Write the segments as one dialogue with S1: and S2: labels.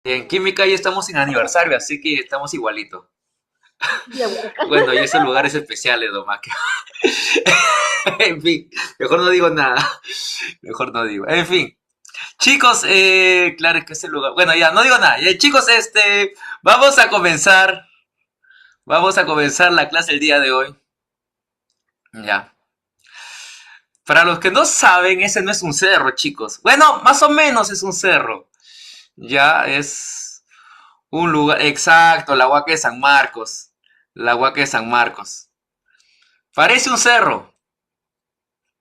S1: En química ya estamos en aniversario, así que estamos igualito.
S2: Ya, huaca.
S1: Bueno, y esos lugares especiales, nomás que... En fin, mejor no digo nada. Mejor no digo. En fin. Chicos, claro que ese lugar... Bueno, ya, no digo nada. Chicos, vamos a comenzar. Vamos a comenzar la clase el día de hoy. Ya. Para los que no saben, ese no es un cerro, chicos. Bueno, más o menos es un cerro. Ya, es un lugar... Exacto, la Huaca de San Marcos. La Huaca de San Marcos. Parece un cerro,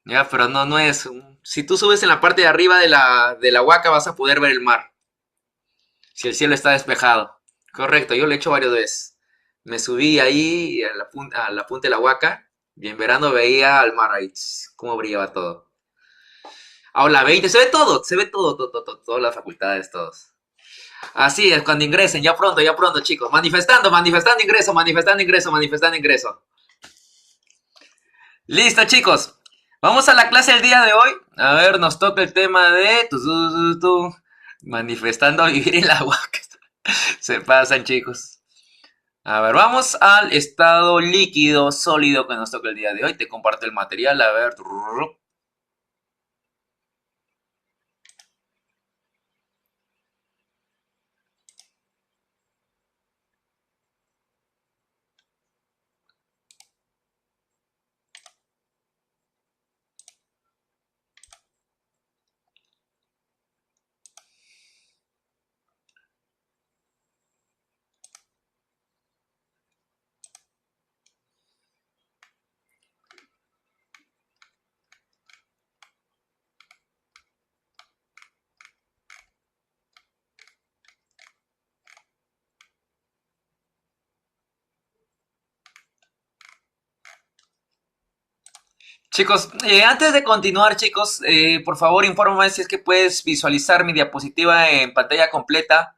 S1: ya, pero no es. Si tú subes en la parte de arriba de la huaca vas a poder ver el mar, si el cielo está despejado. Correcto, yo lo he hecho varias veces. Me subí ahí a la punta de la huaca y en verano veía al mar ahí, cómo brillaba todo. Aula 20, se ve todo, todo, todo, todo, todas las facultades, todos. Así es, cuando ingresen, ya pronto, chicos. Manifestando, manifestando ingreso, manifestando ingreso, manifestando ingreso. Listo, chicos. Vamos a la clase del día de hoy. A ver, nos toca el tema de manifestando a vivir en la huaca. Se pasan, chicos. A ver, vamos al estado líquido, sólido que nos toca el día de hoy. Te comparto el material. A ver. Chicos, antes de continuar, chicos, por favor, infórmame si es que puedes visualizar mi diapositiva en pantalla completa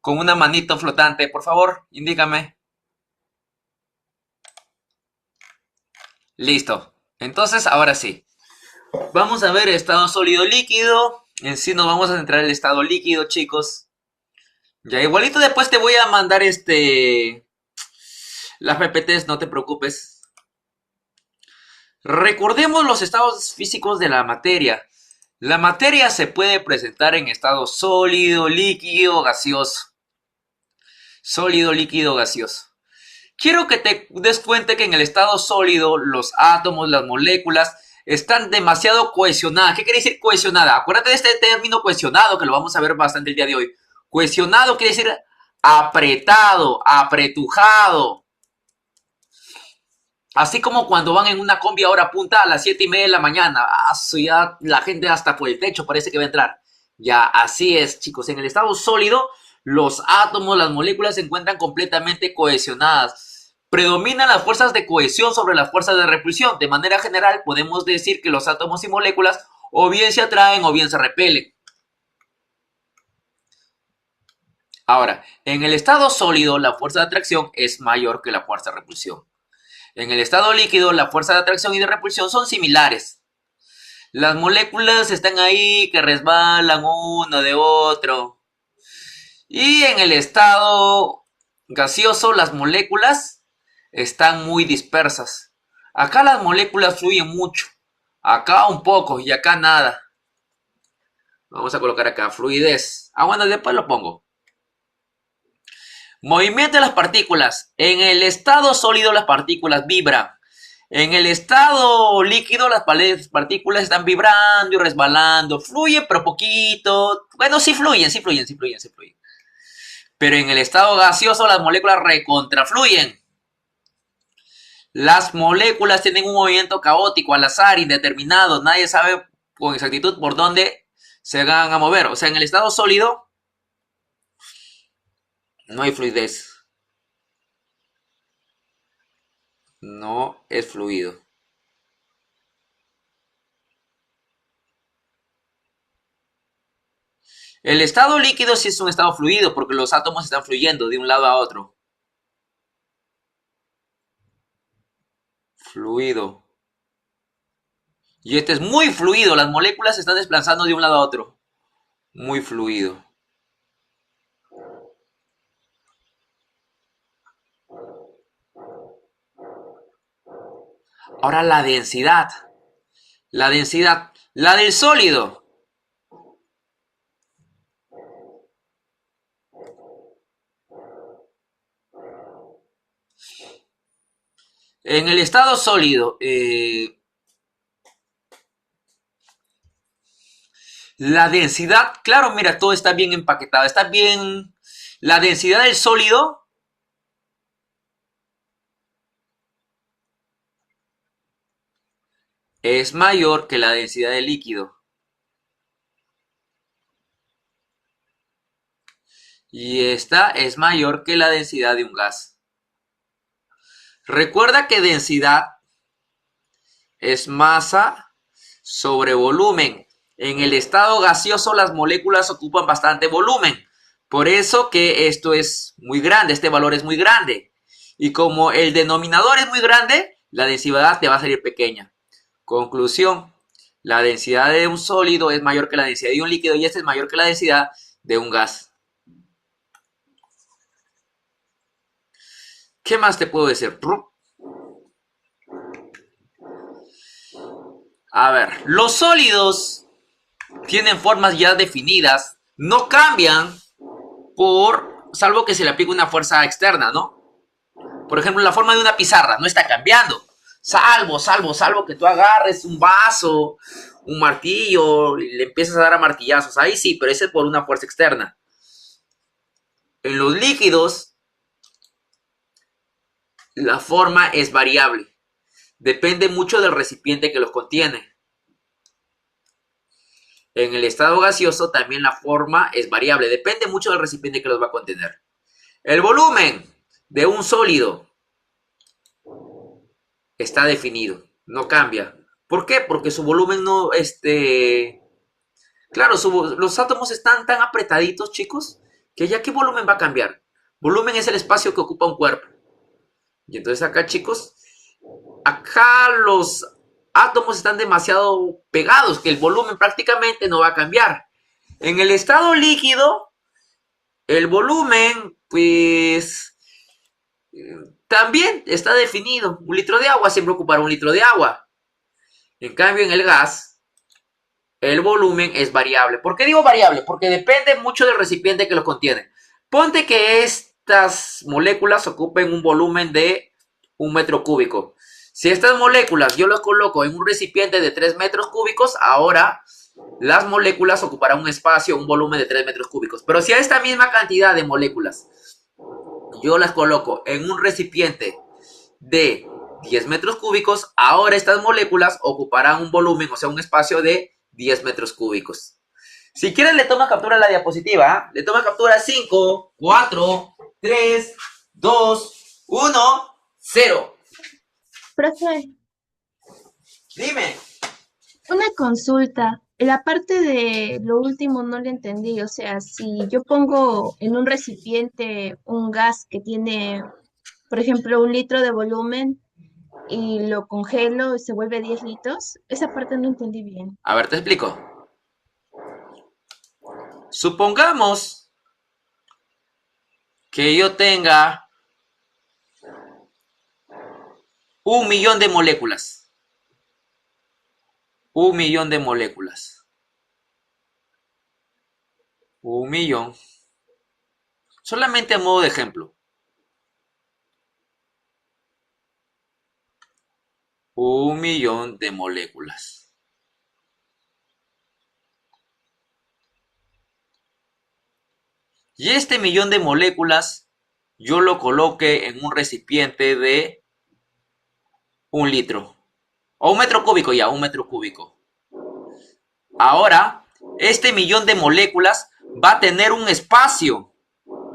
S1: con una manito flotante. Por favor, indícame. Listo. Entonces, ahora sí. Vamos a ver estado sólido líquido. En sí nos vamos a centrar en el estado líquido, chicos. Ya igualito después te voy a mandar las PPTs, no te preocupes. Recordemos los estados físicos de la materia. La materia se puede presentar en estado sólido, líquido, gaseoso. Sólido, líquido, gaseoso. Quiero que te des cuenta que en el estado sólido los átomos, las moléculas están demasiado cohesionadas. ¿Qué quiere decir cohesionada? Acuérdate de este término cohesionado que lo vamos a ver bastante el día de hoy. Cohesionado quiere decir apretado, apretujado. Así como cuando van en una combi a hora punta a las 7:30 de la mañana. Ya la gente hasta por el techo parece que va a entrar. Ya, así es, chicos. En el estado sólido, los átomos, las moléculas se encuentran completamente cohesionadas. Predominan las fuerzas de cohesión sobre las fuerzas de repulsión. De manera general, podemos decir que los átomos y moléculas o bien se atraen o bien se repelen. Ahora, en el estado sólido, la fuerza de atracción es mayor que la fuerza de repulsión. En el estado líquido, la fuerza de atracción y de repulsión son similares. Las moléculas están ahí que resbalan uno de otro. Y en el estado gaseoso, las moléculas están muy dispersas. Acá las moléculas fluyen mucho. Acá un poco y acá nada. Vamos a colocar acá fluidez. Bueno, después lo pongo. Movimiento de las partículas. En el estado sólido las partículas vibran. En el estado líquido las partículas están vibrando y resbalando. Fluyen pero poquito. Bueno, sí fluyen, sí fluyen, sí fluyen, sí fluyen. Pero en el estado gaseoso las moléculas recontrafluyen. Las moléculas tienen un movimiento caótico, al azar, indeterminado. Nadie sabe con exactitud por dónde se van a mover. O sea, en el estado sólido no hay fluidez. No es fluido. El estado líquido sí es un estado fluido porque los átomos están fluyendo de un lado a otro. Fluido. Y este es muy fluido. Las moléculas se están desplazando de un lado a otro. Muy fluido. Ahora la densidad. La densidad. La del sólido. En el estado sólido, la densidad, claro, mira, todo está bien empaquetado, está bien. La densidad del sólido es mayor que la densidad del líquido. Y esta es mayor que la densidad de un gas. Recuerda que densidad es masa sobre volumen. En el estado gaseoso las moléculas ocupan bastante volumen. Por eso que esto es muy grande, este valor es muy grande. Y como el denominador es muy grande, la densidad te va a salir pequeña. Conclusión, la densidad de un sólido es mayor que la densidad de un líquido y esta es mayor que la densidad de un gas. ¿Qué más te puedo decir? A ver, los sólidos tienen formas ya definidas, no cambian salvo que se le aplique una fuerza externa, ¿no? Por ejemplo, la forma de una pizarra no está cambiando. Salvo que tú agarres un vaso, un martillo, y le empiezas a dar a martillazos. Ahí sí, pero ese es por una fuerza externa. En los líquidos, la forma es variable. Depende mucho del recipiente que los contiene. En el estado gaseoso también la forma es variable. Depende mucho del recipiente que los va a contener. El volumen de un sólido está definido, no cambia. ¿Por qué? Porque su volumen no, claro, los átomos están tan apretaditos, chicos, que ya qué volumen va a cambiar. Volumen es el espacio que ocupa un cuerpo. Y entonces acá, chicos, acá los átomos están demasiado pegados, que el volumen prácticamente no va a cambiar. En el estado líquido, el volumen, pues, también está definido. Un litro de agua siempre ocupará un litro de agua. En cambio, en el gas, el volumen es variable. ¿Por qué digo variable? Porque depende mucho del recipiente que lo contiene. Ponte que estas moléculas ocupen un volumen de 1 metro cúbico. Si estas moléculas yo las coloco en un recipiente de 3 metros cúbicos, ahora las moléculas ocuparán un espacio, un volumen de 3 metros cúbicos. Pero si a esta misma cantidad de moléculas yo las coloco en un recipiente de 10 metros cúbicos, ahora estas moléculas ocuparán un volumen, o sea, un espacio de 10 metros cúbicos. Si quieres le toma captura a la diapositiva, ¿eh? Le toma captura 5, 4, 3, 2, 1, 0.
S2: Profe,
S1: Dime.
S2: una consulta. La parte de lo último no le entendí. O sea, si yo pongo en un recipiente un gas que tiene, por ejemplo, 1 litro de volumen y lo congelo y se vuelve 10 litros, esa parte no entendí bien.
S1: A ver, te explico. Supongamos que yo tenga 1.000.000 de moléculas. 1.000.000 de moléculas. 1.000.000. Solamente a modo de ejemplo. 1.000.000 de moléculas. Y este millón de moléculas yo lo coloque en un recipiente de 1 litro. O 1 metro cúbico ya, 1 metro cúbico. Ahora, este millón de moléculas va a tener un espacio.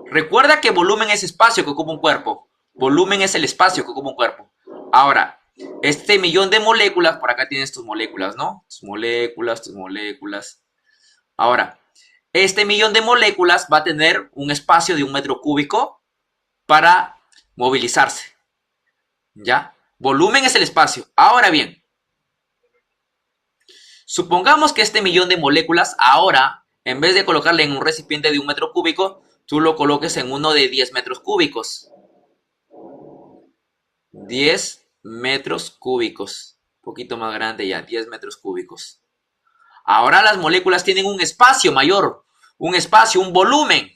S1: Recuerda que volumen es espacio que ocupa un cuerpo. Volumen es el espacio que ocupa un cuerpo. Ahora, este millón de moléculas, por acá tienes tus moléculas, ¿no? Tus moléculas, tus moléculas. Ahora, este millón de moléculas va a tener un espacio de 1 metro cúbico para movilizarse. ¿Ya? Volumen es el espacio. Ahora bien, supongamos que este millón de moléculas ahora, en vez de colocarle en un recipiente de 1 metro cúbico, tú lo coloques en uno de 10 metros cúbicos. 10 metros cúbicos. Un poquito más grande ya, 10 metros cúbicos. Ahora las moléculas tienen un espacio mayor, un volumen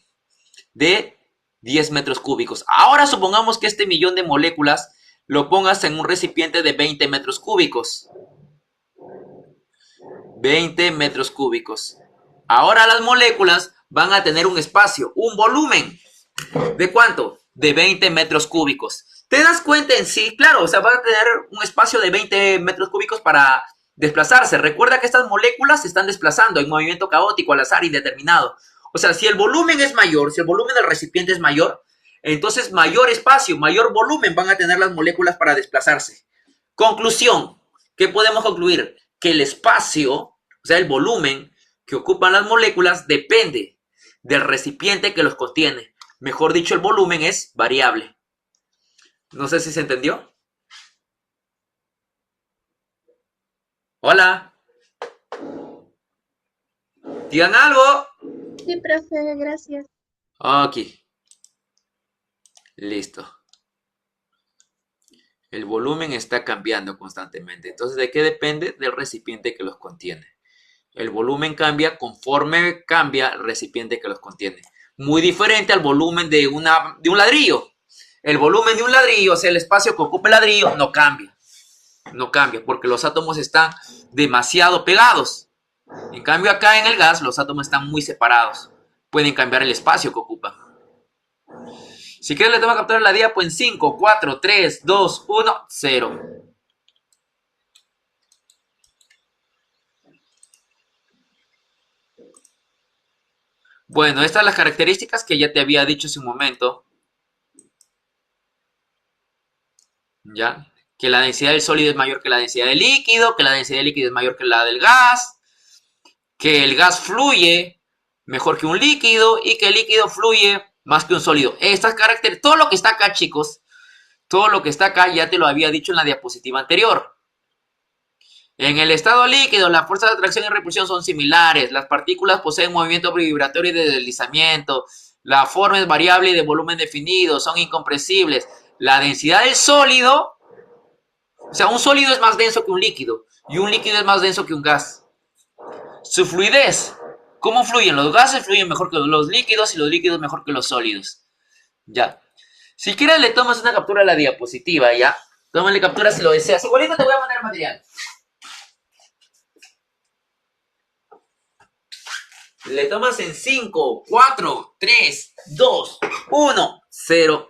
S1: de 10 metros cúbicos. Ahora supongamos que este millón de moléculas lo pongas en un recipiente de 20 metros cúbicos. 20 metros cúbicos. Ahora las moléculas van a tener un espacio, un volumen. ¿De cuánto? De 20 metros cúbicos. ¿Te das cuenta en sí? Claro, o sea, van a tener un espacio de 20 metros cúbicos para desplazarse. Recuerda que estas moléculas se están desplazando en movimiento caótico, al azar, indeterminado. O sea, si el volumen es mayor, si el volumen del recipiente es mayor, entonces mayor espacio, mayor volumen van a tener las moléculas para desplazarse. Conclusión, ¿qué podemos concluir? Que el espacio, o sea, el volumen que ocupan las moléculas depende del recipiente que los contiene. Mejor dicho, el volumen es variable. No sé si se entendió. Hola. Digan algo.
S2: Sí, profe, gracias.
S1: Ok. Listo. El volumen está cambiando constantemente. Entonces, ¿de qué depende? Del recipiente que los contiene. El volumen cambia conforme cambia el recipiente que los contiene. Muy diferente al volumen de un ladrillo. El volumen de un ladrillo, o sea, el espacio que ocupa el ladrillo, no cambia. No cambia porque los átomos están demasiado pegados. En cambio, acá en el gas, los átomos están muy separados. Pueden cambiar el espacio que ocupan. Si quieres, le tengo que capturar la diapo en 5, 4, 3, 2, 1, 0. Bueno, estas son las características que ya te había dicho hace un momento. ¿Ya? Que la densidad del sólido es mayor que la densidad del líquido, que la densidad del líquido es mayor que la del gas, que el gas fluye mejor que un líquido y que el líquido fluye más que un sólido. Estas características, todo lo que está acá, chicos, todo lo que está acá ya te lo había dicho en la diapositiva anterior. En el estado líquido, las fuerzas de atracción y repulsión son similares. Las partículas poseen movimiento vibratorio y de deslizamiento. La forma es variable y de volumen definido. Son incompresibles. La densidad del sólido, o sea, un sólido es más denso que un líquido y un líquido es más denso que un gas. Su fluidez, ¿cómo fluyen? Los gases fluyen mejor que los líquidos y los líquidos mejor que los sólidos. Ya. Si quieres le tomas una captura a la diapositiva, ¿ya? Tómale captura si lo deseas. Igualito te voy a mandar el material. Le tomas en 5, 4, 3, 2, 1, 0.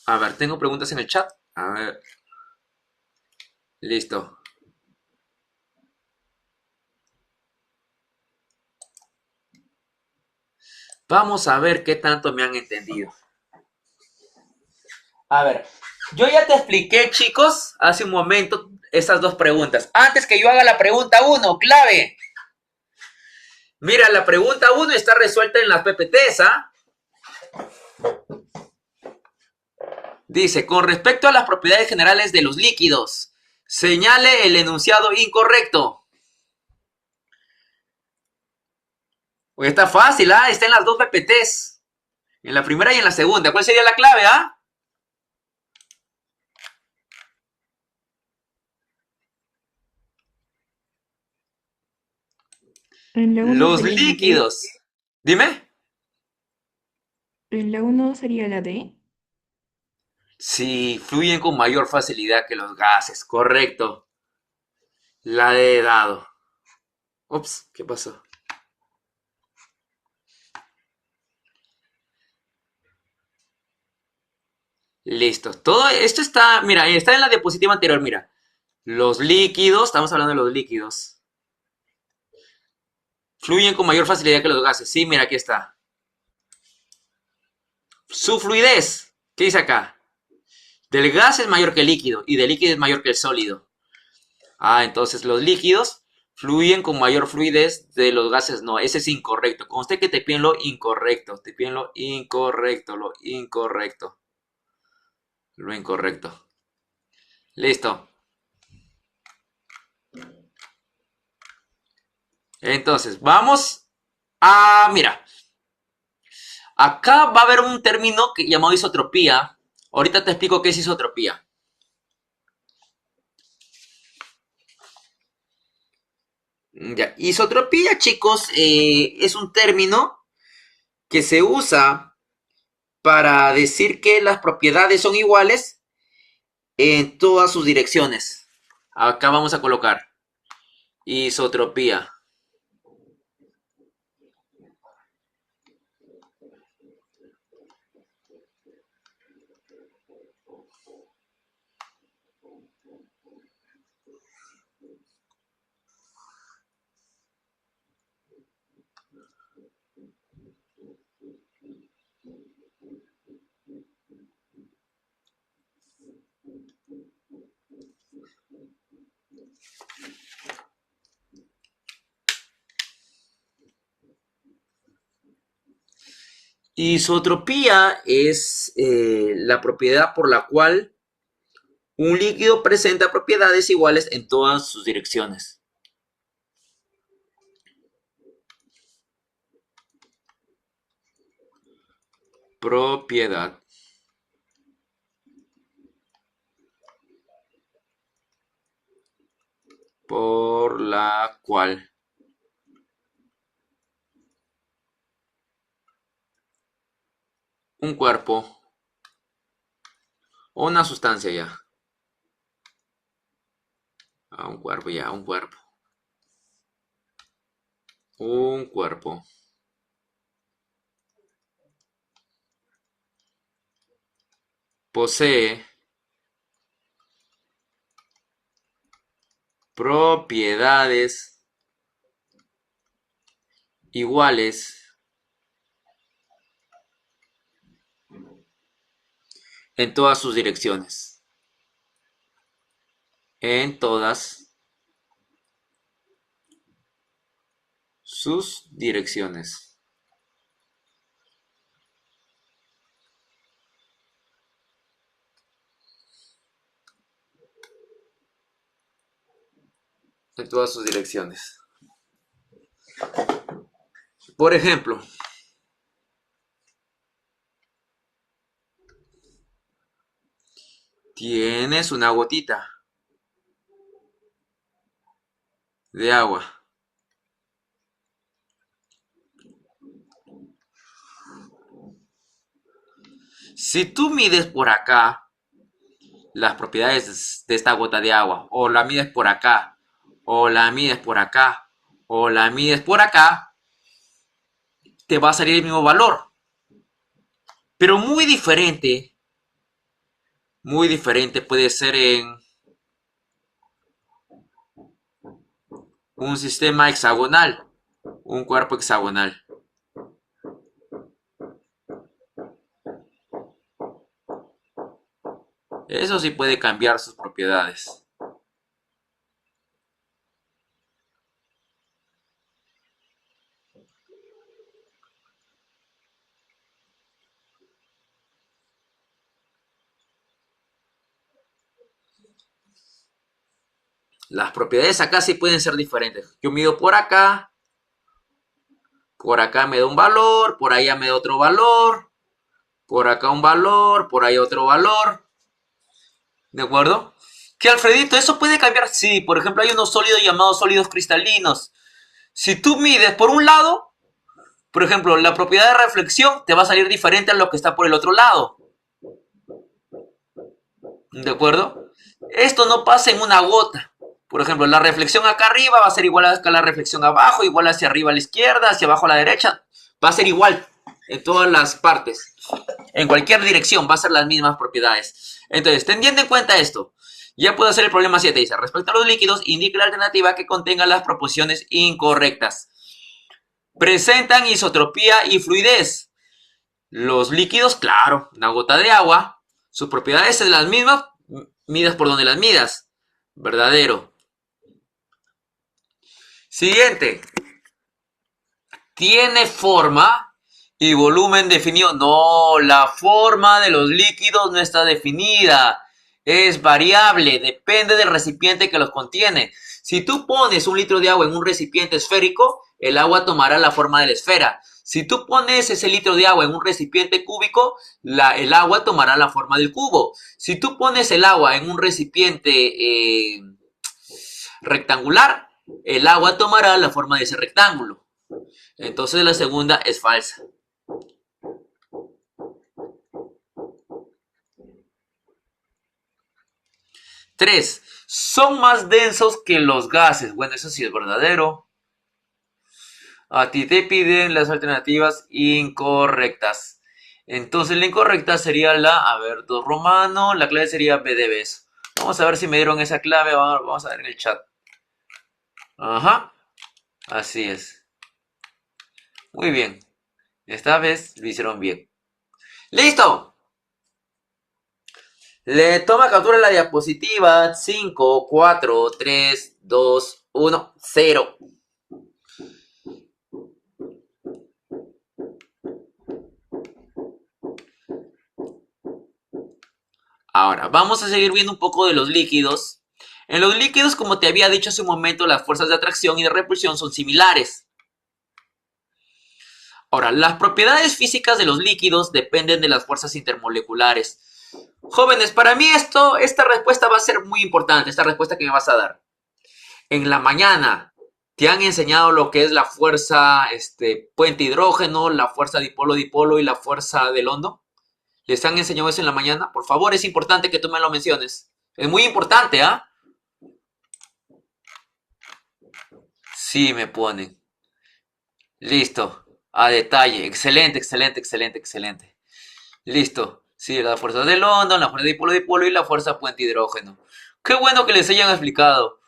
S1: A ver, tengo preguntas en el chat. A ver. Listo. Vamos a ver qué tanto me han entendido. A ver, yo ya te expliqué, chicos, hace un momento esas dos preguntas. Antes que yo haga la pregunta 1, clave. Mira, la pregunta 1 está resuelta en las PPTs, ¿ah? Dice, con respecto a las propiedades generales de los líquidos, señale el enunciado incorrecto. Pues está fácil, ¿ah? Está en las dos PPTs. En la primera y en la segunda. ¿Cuál sería la clave, ah?
S3: En la 1
S1: Los
S3: sería la D.
S1: líquidos. Dime.
S3: En la 1 sería la D.
S1: Sí, fluyen con mayor facilidad que los gases. Correcto. La de dado. Ups, ¿qué pasó? Listo. Todo esto está, mira, está en la diapositiva anterior, mira. Los líquidos, estamos hablando de los líquidos. Fluyen con mayor facilidad que los gases. Sí, mira, aquí está. Su fluidez, ¿qué dice acá? Del gas es mayor que el líquido y del líquido es mayor que el sólido. Ah, entonces los líquidos fluyen con mayor fluidez de los gases. No, ese es incorrecto. Con usted que te piden lo incorrecto. Te piden lo incorrecto, lo incorrecto. Lo incorrecto. Listo. Entonces, vamos a... Mira. Acá va a haber un término llamado isotropía. Ahorita te explico qué es isotropía. Ya. Isotropía, chicos, es un término que se usa para decir que las propiedades son iguales en todas sus direcciones. Acá vamos a colocar isotropía. Isotropía es la propiedad por la cual un líquido presenta propiedades iguales en todas sus direcciones. Propiedad por la cual un cuerpo o una sustancia ya. Un cuerpo ya, un cuerpo. Un cuerpo. Posee propiedades iguales en todas sus direcciones. En todas sus direcciones. En todas sus direcciones. Por ejemplo, tienes una gotita de agua. Si tú mides por acá las propiedades de esta gota de agua, o la mides por acá, o la mides por acá, o la mides por acá, te va a salir el mismo valor. Pero muy diferente puede ser en un sistema hexagonal, un cuerpo hexagonal. Eso sí puede cambiar sus propiedades. Las propiedades acá sí pueden ser diferentes. Yo mido por acá me da un valor, por allá me da otro valor, por acá un valor, por ahí otro valor. ¿De acuerdo? ¿Qué, Alfredito? ¿Eso puede cambiar? Sí, por ejemplo, hay unos sólidos llamados sólidos cristalinos. Si tú mides por un lado, por ejemplo, la propiedad de reflexión te va a salir diferente a lo que está por el otro lado. ¿De acuerdo? Esto no pasa en una gota. Por ejemplo, la reflexión acá arriba va a ser igual a la reflexión abajo, igual hacia arriba a la izquierda, hacia abajo a la derecha. Va a ser igual en todas las partes. En cualquier dirección va a ser las mismas propiedades. Entonces, teniendo en cuenta esto, ya puedo hacer el problema 7. Dice, respecto a los líquidos, indique la alternativa que contenga las proporciones incorrectas. Presentan isotropía y fluidez. Los líquidos, claro, una gota de agua, sus propiedades son las mismas, midas por donde las midas. Verdadero. Siguiente. ¿Tiene forma y volumen definido? No, la forma de los líquidos no está definida. Es variable, depende del recipiente que los contiene. Si tú pones un litro de agua en un recipiente esférico, el agua tomará la forma de la esfera. Si tú pones ese litro de agua en un recipiente cúbico, el agua tomará la forma del cubo. Si tú pones el agua en un recipiente rectangular, el agua tomará la forma de ese rectángulo. Entonces la segunda es falsa. 3. Son más densos que los gases. Bueno, eso sí es verdadero. A ti te piden las alternativas incorrectas. Entonces la incorrecta sería a ver, 2 romano, la clave sería B de beso. Vamos a ver si me dieron esa clave, vamos a ver en el chat. Ajá, así es. Muy bien, esta vez lo hicieron bien. ¡Listo! Le toma captura la diapositiva. 5, 4, 3, 2, 1, 0. Ahora, vamos a seguir viendo un poco de los líquidos. En los líquidos, como te había dicho hace un momento, las fuerzas de atracción y de repulsión son similares. Ahora, las propiedades físicas de los líquidos dependen de las fuerzas intermoleculares. Jóvenes, para mí esta respuesta va a ser muy importante, esta respuesta que me vas a dar. En la mañana, ¿te han enseñado lo que es la fuerza puente hidrógeno, la fuerza dipolo-dipolo y la fuerza del hondo? ¿Les han enseñado eso en la mañana? Por favor, es importante que tú me lo menciones. Es muy importante, ¿ah? Sí, me ponen. Listo. A detalle. Excelente, excelente, excelente, excelente. Listo. Sí, la fuerza del hondo, la fuerza dipolo-dipolo y la fuerza puente hidrógeno. Qué bueno que les hayan explicado.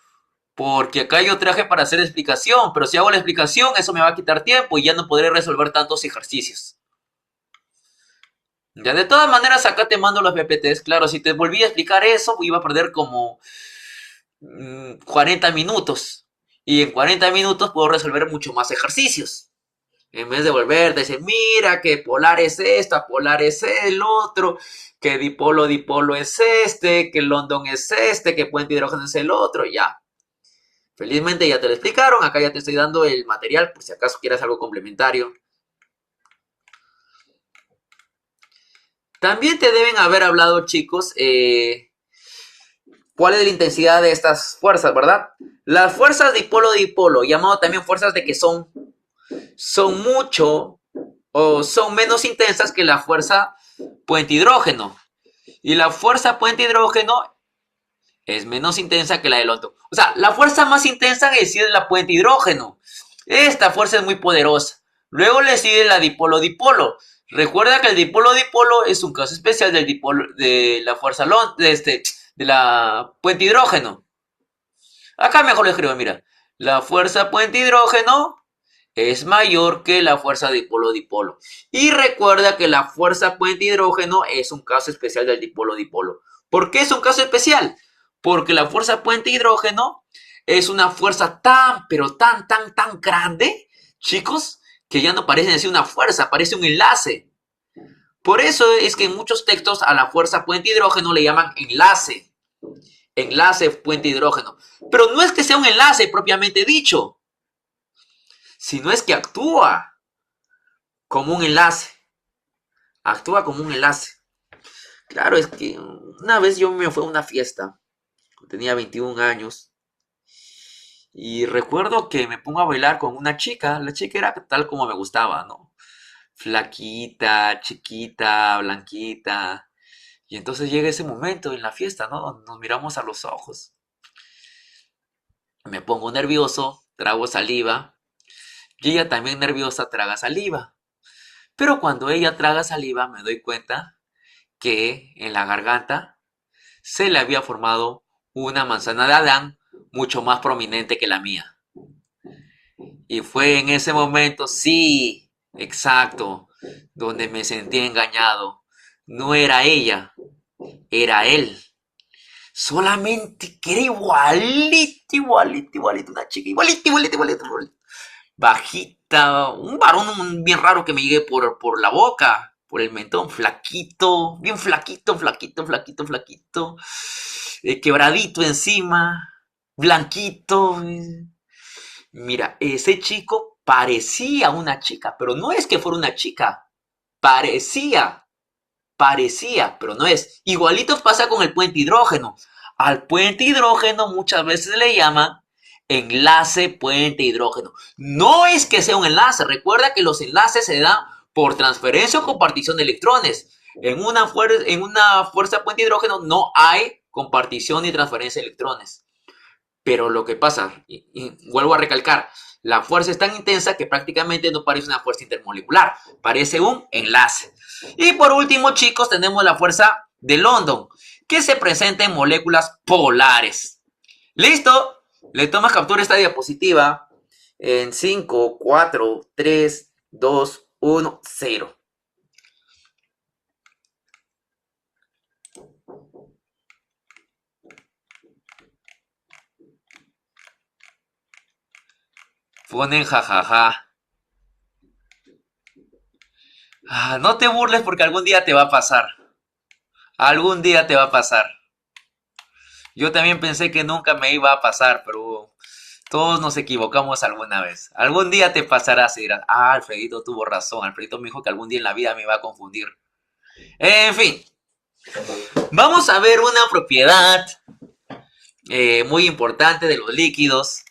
S1: Porque acá yo traje para hacer explicación. Pero si hago la explicación, eso me va a quitar tiempo y ya no podré resolver tantos ejercicios. Ya, de todas maneras, acá te mando los PPTs. Claro, si te volví a explicar eso, iba a perder como 40 minutos. Y en 40 minutos puedo resolver mucho más ejercicios. En vez de volver, decir, mira, que polar es esta, polar es el otro, que dipolo es este, que London es este, que puente hidrógeno es el otro, ya. Felizmente ya te lo explicaron, acá ya te estoy dando el material, por si acaso quieras algo complementario. También te deben haber hablado, chicos, cuál es la intensidad de estas fuerzas, ¿verdad? Las fuerzas dipolo-dipolo, llamado también fuerzas de que son mucho o son menos intensas que la fuerza puente hidrógeno. Y la fuerza puente hidrógeno es menos intensa que la del otro. O sea, la fuerza más intensa le sigue la puente hidrógeno. Esta fuerza es muy poderosa. Luego le sigue la dipolo-dipolo. Recuerda que el dipolo-dipolo es un caso especial del dipolo, de la fuerza de la puente hidrógeno. Acá mejor lo escribo, mira. La fuerza puente hidrógeno es mayor que la fuerza dipolo-dipolo. Y recuerda que la fuerza puente hidrógeno es un caso especial del dipolo-dipolo. ¿Por qué es un caso especial? Porque la fuerza puente hidrógeno es una fuerza tan, pero tan grande, chicos, que ya no parece decir una fuerza, parece un enlace. Por eso es que en muchos textos a la fuerza puente hidrógeno le llaman enlace. Enlace puente hidrógeno. Pero no es que sea un enlace propiamente dicho, sino es que actúa como un enlace. Actúa como un enlace. Claro, es que una vez yo me fui a una fiesta, tenía 21 años, y recuerdo que me pongo a bailar con una chica. La chica era tal como me gustaba, ¿no? Flaquita, chiquita, blanquita. Y entonces llega ese momento en la fiesta, ¿no? Nos miramos a los ojos. Me pongo nervioso, trago saliva. Y ella también nerviosa traga saliva. Pero cuando ella traga saliva me doy cuenta que en la garganta se le había formado una manzana de Adán mucho más prominente que la mía. Y fue en ese momento, sí, exacto, donde me sentí engañado. No era ella, era él. Solamente que era igualito, una chica, igualito. Bajita, un varón bien raro que me llegué por la boca, por el mentón, flaquito, bien flaquito, quebradito encima, blanquito. Mira, ese chico parecía una chica, pero no es que fuera una chica, parecía, pero no es. Igualito pasa con el puente hidrógeno. Al puente hidrógeno muchas veces le llaman enlace puente hidrógeno. No es que sea un enlace, recuerda que los enlaces se dan por transferencia o compartición de electrones. En una fuerza puente hidrógeno no hay compartición ni transferencia de electrones. Pero lo que pasa, y vuelvo a recalcar, la fuerza es tan intensa que prácticamente no parece una fuerza intermolecular, parece un enlace. Y por último, chicos, tenemos la fuerza de London, que se presenta en moléculas polares. ¿Listo? Le tomas captura a esta diapositiva en 5, 4, 3, 2, 1, 0. Ponen jajaja. No te burles porque algún día te va a pasar. Algún día te va a pasar. Yo también pensé que nunca me iba a pasar, pero todos nos equivocamos alguna vez. Algún día te pasará y dirás, Alfredito tuvo razón. Alfredito me dijo que algún día en la vida me iba a confundir. En fin. Vamos a ver una propiedad muy importante de los líquidos,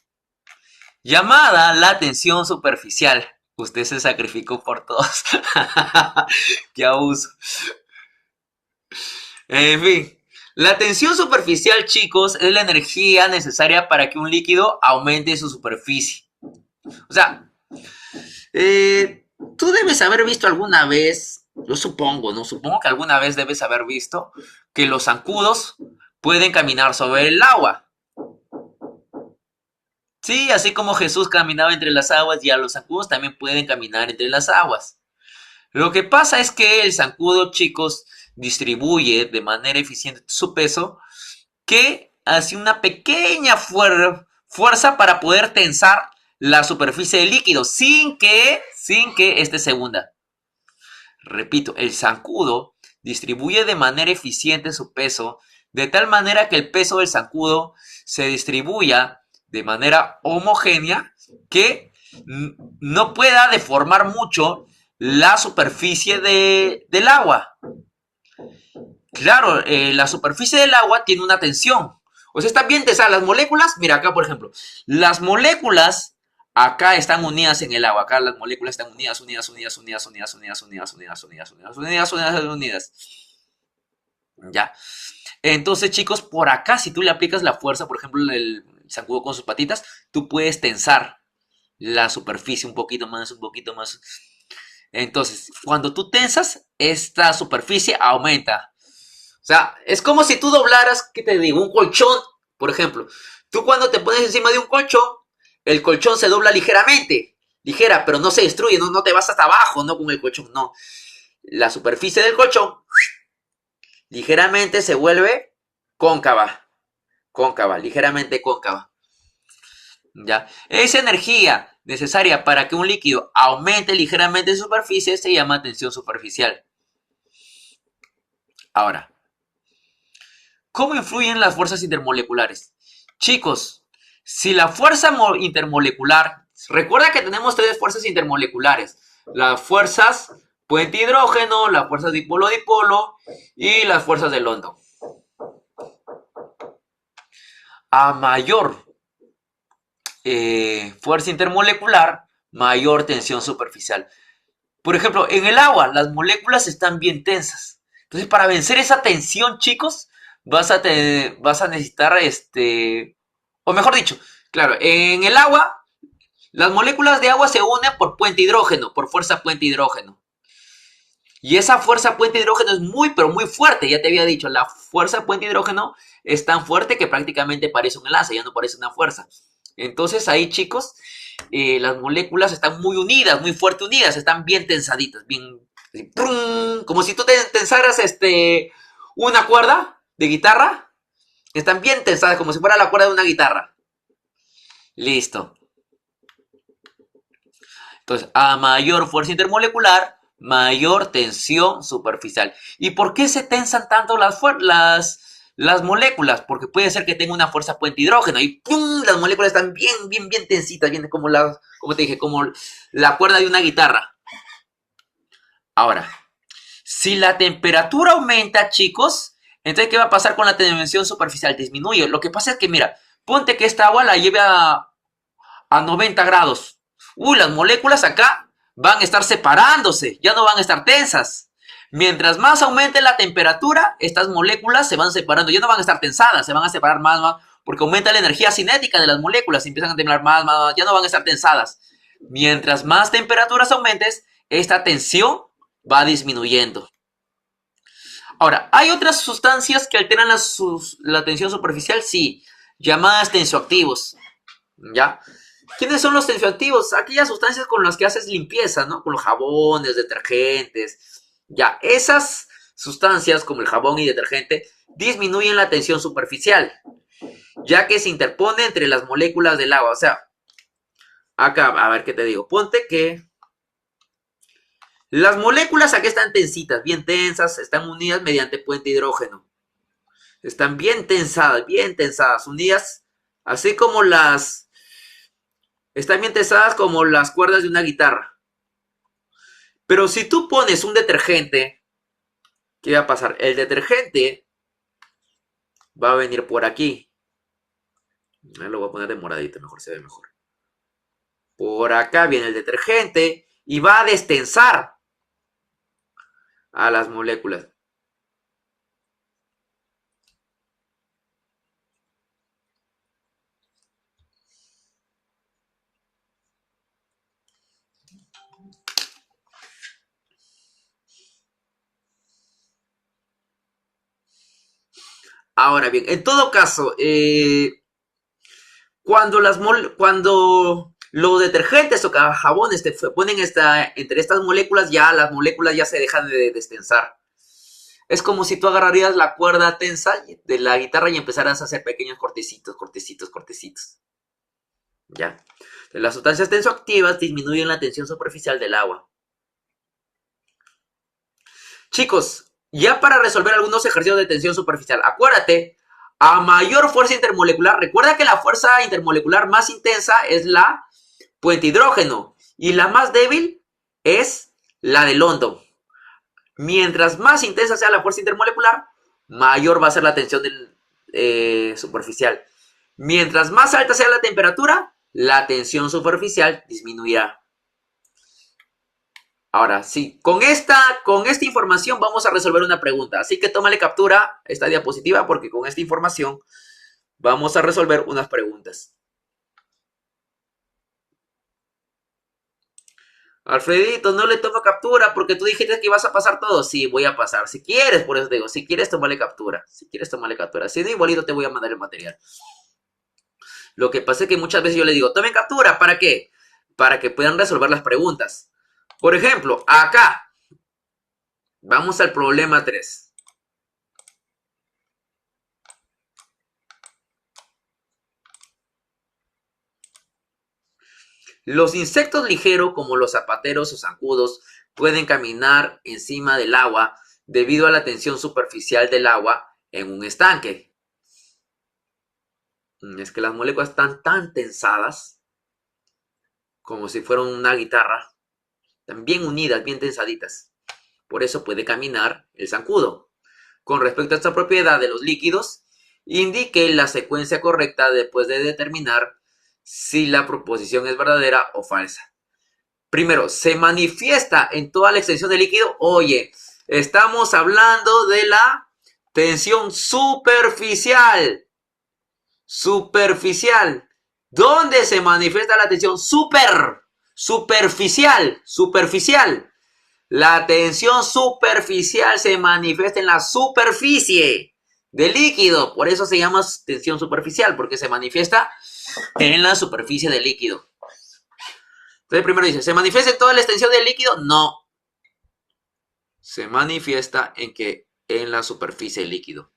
S1: llamada la tensión superficial. Usted se sacrificó por todos. Qué abuso. En fin. La tensión superficial, chicos, es la energía necesaria para que un líquido aumente su superficie. O sea, tú debes haber visto alguna vez, yo supongo, ¿no? Supongo que alguna vez debes haber visto que los zancudos pueden caminar sobre el agua. Sí, así como Jesús caminaba entre las aguas, ya los zancudos también pueden caminar entre las aguas. Lo que pasa es que el zancudo, chicos, distribuye de manera eficiente su peso, que hace una pequeña fuerza para poder tensar la superficie del líquido sin que éste se hunda. Repito, el zancudo distribuye de manera eficiente su peso, de tal manera que el peso del zancudo se distribuya de manera homogénea, que no pueda deformar mucho la superficie del agua. Claro, la superficie del agua tiene una tensión. O sea, están bien tensadas las moléculas. Mira, acá, por ejemplo, las moléculas acá están unidas en el agua. Acá las moléculas están unidas. Ya. Entonces, chicos, por acá, si tú le aplicas la fuerza, por ejemplo, el zancudo con sus patitas, tú puedes tensar la superficie un poquito más, un poquito más. Entonces, cuando tú tensas, esta superficie aumenta. O sea, es como si tú doblaras, ¿qué te digo? Un colchón, por ejemplo. Tú cuando te pones encima de un colchón, el colchón se dobla ligeramente. Ligera, pero no se destruye, no te vas hasta abajo, no con el colchón, no. La superficie del colchón ligeramente se vuelve cóncava. Cóncava, ligeramente cóncava. ¿Ya? Esa energía necesaria para que un líquido aumente ligeramente su superficie se llama tensión superficial. Ahora, ¿cómo influyen las fuerzas intermoleculares? Chicos, si la fuerza intermolecular, recuerda que tenemos tres fuerzas intermoleculares. Las fuerzas puente hidrógeno, las fuerzas dipolo-dipolo y las fuerzas de London. A mayor fuerza intermolecular, mayor tensión superficial. Por ejemplo, en el agua las moléculas están bien tensas. Entonces, para vencer esa tensión, chicos, vas a necesitar, o mejor dicho, claro, en el agua, las moléculas de agua se unen por puente hidrógeno, por fuerza puente hidrógeno. Y esa fuerza puente hidrógeno es muy, pero muy fuerte. Ya te había dicho, la fuerza puente hidrógeno es tan fuerte que prácticamente parece un enlace, ya no parece una fuerza. Entonces ahí, chicos, las moléculas están muy unidas, muy fuerte unidas, están bien tensaditas, bien, como si tú tensaras una cuerda de guitarra. Están bien tensadas, como si fuera la cuerda de una guitarra. Listo. Entonces, a mayor fuerza intermolecular, mayor tensión superficial. ¿Y por qué se tensan tanto las moléculas? Porque puede ser que tenga una fuerza puente hidrógeno y ¡pum! Las moléculas están bien tensitas, bien como te dije, como la cuerda de una guitarra. Ahora, si la temperatura aumenta, chicos, entonces ¿qué va a pasar con la tensión superficial? Disminuye. Lo que pasa es que, mira, Ponte que esta agua la lleve a 90 grados. Las moléculas acá van a estar separándose, ya no van a estar tensas. Mientras más aumente la temperatura, estas moléculas se van separando, ya no van a estar tensadas, se van a separar más, porque aumenta la energía cinética de las moléculas, empiezan a temblar más, ya no van a estar tensadas. Mientras más temperaturas aumentes, esta tensión va disminuyendo. Ahora, ¿hay otras sustancias que alteran la tensión superficial? Sí, llamadas tensioactivos. ¿Ya? ¿Quiénes son los tensioactivos? Aquellas sustancias con las que haces limpieza, ¿no? Con los jabones, detergentes. Ya, esas sustancias como el jabón y detergente disminuyen la tensión superficial, ya que se interpone entre las moléculas del agua. O sea, acá, a ver qué te digo. Ponte que las moléculas aquí están tensitas, bien tensas, están unidas mediante puente hidrógeno. Están bien tensadas, unidas, así como están bien tensadas como las cuerdas de una guitarra. Pero si tú pones un detergente, ¿qué va a pasar? El detergente va a venir por aquí. Lo voy a poner de moradito, mejor se ve mejor. Por acá viene el detergente y va a destensar a las moléculas. Ahora bien, en todo caso, cuando los detergentes o jabones te ponen entre estas moléculas, ya las moléculas ya se dejan de destensar. Es como si tú agarrarías la cuerda tensa de la guitarra y empezaras a hacer pequeños cortecitos. Ya. Las sustancias tensoactivas disminuyen la tensión superficial del agua. Chicos, ya para resolver algunos ejercicios de tensión superficial, acuérdate, a mayor fuerza intermolecular, recuerda que la fuerza intermolecular más intensa es la puente hidrógeno y la más débil es la del hondo. Mientras más intensa sea la fuerza intermolecular, mayor va a ser la tensión superficial. Mientras más alta sea la temperatura, la tensión superficial disminuirá. Ahora, sí, con esta información vamos a resolver una pregunta. Así que tómale captura a esta diapositiva porque con esta información vamos a resolver unas preguntas. Alfredito, no le tomo captura porque tú dijiste que ibas a pasar todo. Sí, voy a pasar. Si quieres, por eso te digo, si quieres, tómale captura. Si no, igualito te voy a mandar el material. Lo que pasa es que muchas veces yo le digo, tomen captura. ¿Para qué? Para que puedan resolver las preguntas. Por ejemplo, acá. Vamos al problema 3. Los insectos ligeros, como los zapateros o zancudos, pueden caminar encima del agua debido a la tensión superficial del agua en un estanque. Es que las moléculas están tan tensadas como si fueran una guitarra. Están bien unidas, bien tensaditas. Por eso puede caminar el zancudo. Con respecto a esta propiedad de los líquidos, indique la secuencia correcta después de determinar si la proposición es verdadera o falsa. Primero, ¿se manifiesta en toda la extensión del líquido? Oye, estamos hablando de la tensión superficial. Superficial. ¿Dónde se manifiesta la tensión superficial? Superficial. La tensión superficial se manifiesta en la superficie del líquido. Por eso se llama tensión superficial, porque se manifiesta en la superficie del líquido. Entonces primero dice, ¿se manifiesta en toda la extensión del líquido? No. Se manifiesta en la superficie del líquido.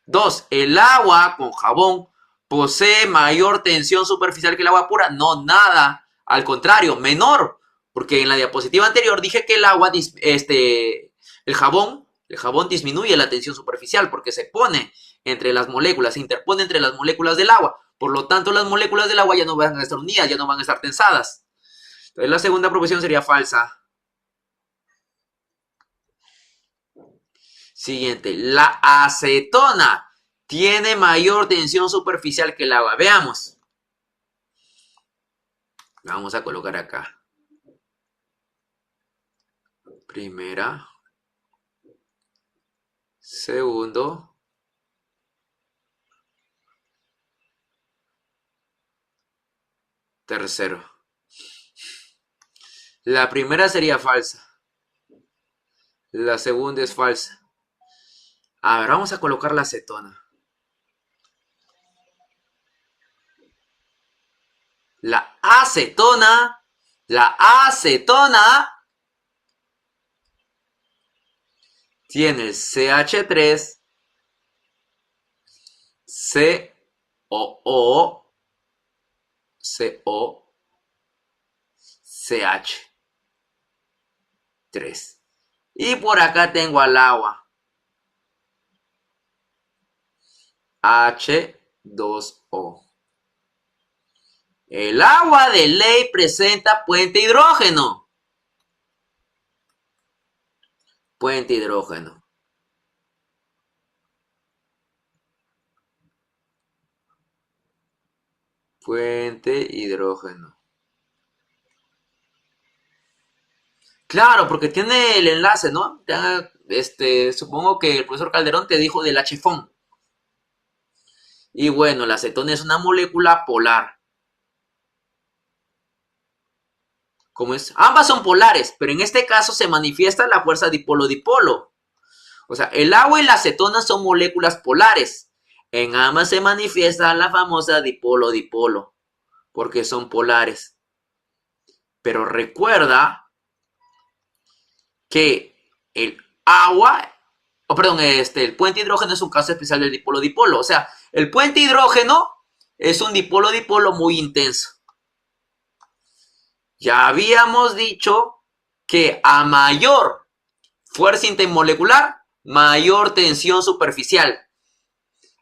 S1: 2. ¿El agua con jabón posee mayor tensión superficial que el agua pura? No, nada. Al contrario, menor. Porque en la diapositiva anterior dije que el agua, el jabón disminuye la tensión superficial porque se pone entre las moléculas, se interpone entre las moléculas del agua. Por lo tanto, las moléculas del agua ya no van a estar unidas, ya no van a estar tensadas. Entonces, la segunda proposición sería falsa. Siguiente, la acetona tiene mayor tensión superficial que el agua. Veamos. La vamos a colocar acá. Primera. Segundo. Tercero. La primera sería falsa. La segunda es falsa. A ver, vamos a colocar la acetona. La acetona tiene el CH3, COO, CO, CH3. Y por acá tengo al agua. H2O. El agua de ley presenta puente hidrógeno. Puente hidrógeno. Puente hidrógeno. Claro, porque tiene el enlace, ¿no? Supongo que el profesor Calderón te dijo del H-FON. Y bueno, la acetona es una molécula polar. ¿Cómo es? Ambas son polares, pero en este caso se manifiesta la fuerza dipolo-dipolo. O sea, el agua y la acetona son moléculas polares. En ambas se manifiesta la famosa dipolo-dipolo, porque son polares. Pero recuerda que el agua, el puente hidrógeno es un caso especial del dipolo-dipolo. O sea, el puente hidrógeno es un dipolo-dipolo muy intenso. Ya habíamos dicho que a mayor fuerza intermolecular, mayor tensión superficial.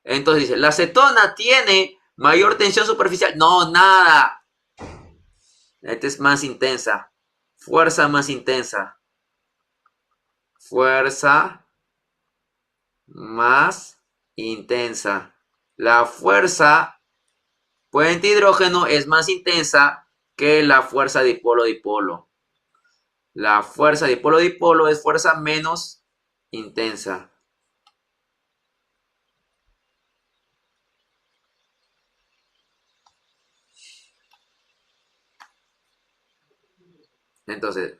S1: Entonces dice, ¿la acetona tiene mayor tensión superficial? No, nada. Esta es más intensa. Fuerza más intensa. Fuerza más intensa. La fuerza puente hidrógeno es más intensa que la fuerza dipolo-dipolo. La fuerza dipolo-dipolo es fuerza menos intensa. Entonces,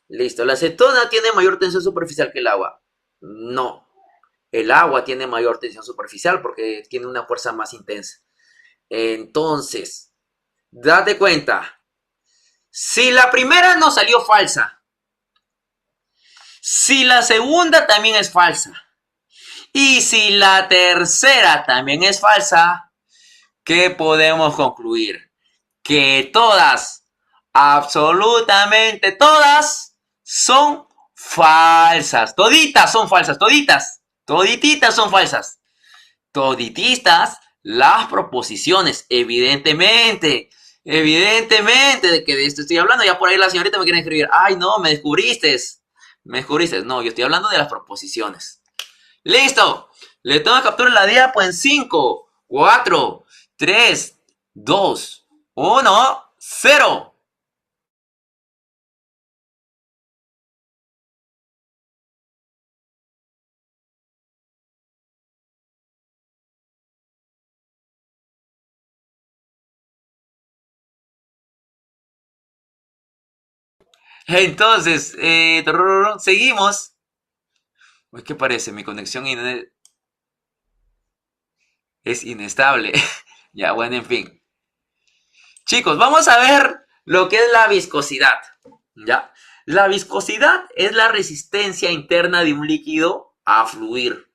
S1: listo. ¿La acetona tiene mayor tensión superficial que el agua? No. El agua tiene mayor tensión superficial porque tiene una fuerza más intensa. Entonces, date cuenta. Si la primera nos salió falsa, si la segunda también es falsa, y si la tercera también es falsa, ¿qué podemos concluir? Que todas, absolutamente todas, son falsas. Toditas son falsas, toditas. Todititas son falsas. Toditistas las proposiciones, evidentemente. Evidentemente de que de esto estoy hablando. Ya por ahí la señorita me quiere escribir. Ay, no, me descubriste. Me descubriste. No, yo estoy hablando de las proposiciones. ¡Listo! Le tomo captura la diapo en 5, 4, 3, 2, 1, 0. Entonces, seguimos. Uy, ¿qué parece? Mi conexión es inestable. Ya, bueno, en fin. Chicos, vamos a ver lo que es la viscosidad. ¿Ya? La viscosidad es la resistencia interna de un líquido a fluir.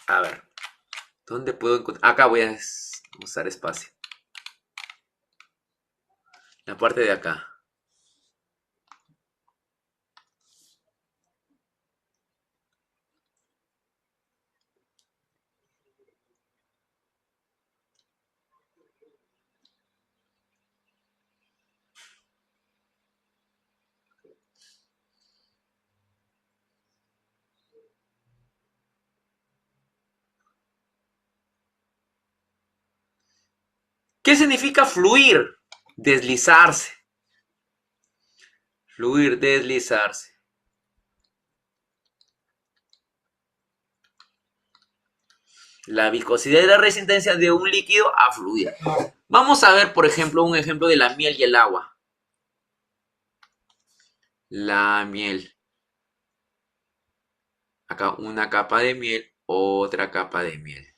S1: A ver, ¿dónde puedo encontrar? Acá voy a usar espacio. La parte de acá. ¿Qué significa fluir? Deslizarse. Fluir, deslizarse. La viscosidad y la resistencia de un líquido a fluir. Vamos a ver, por ejemplo, un ejemplo de la miel y el agua. La miel. Acá una capa de miel, otra capa de miel.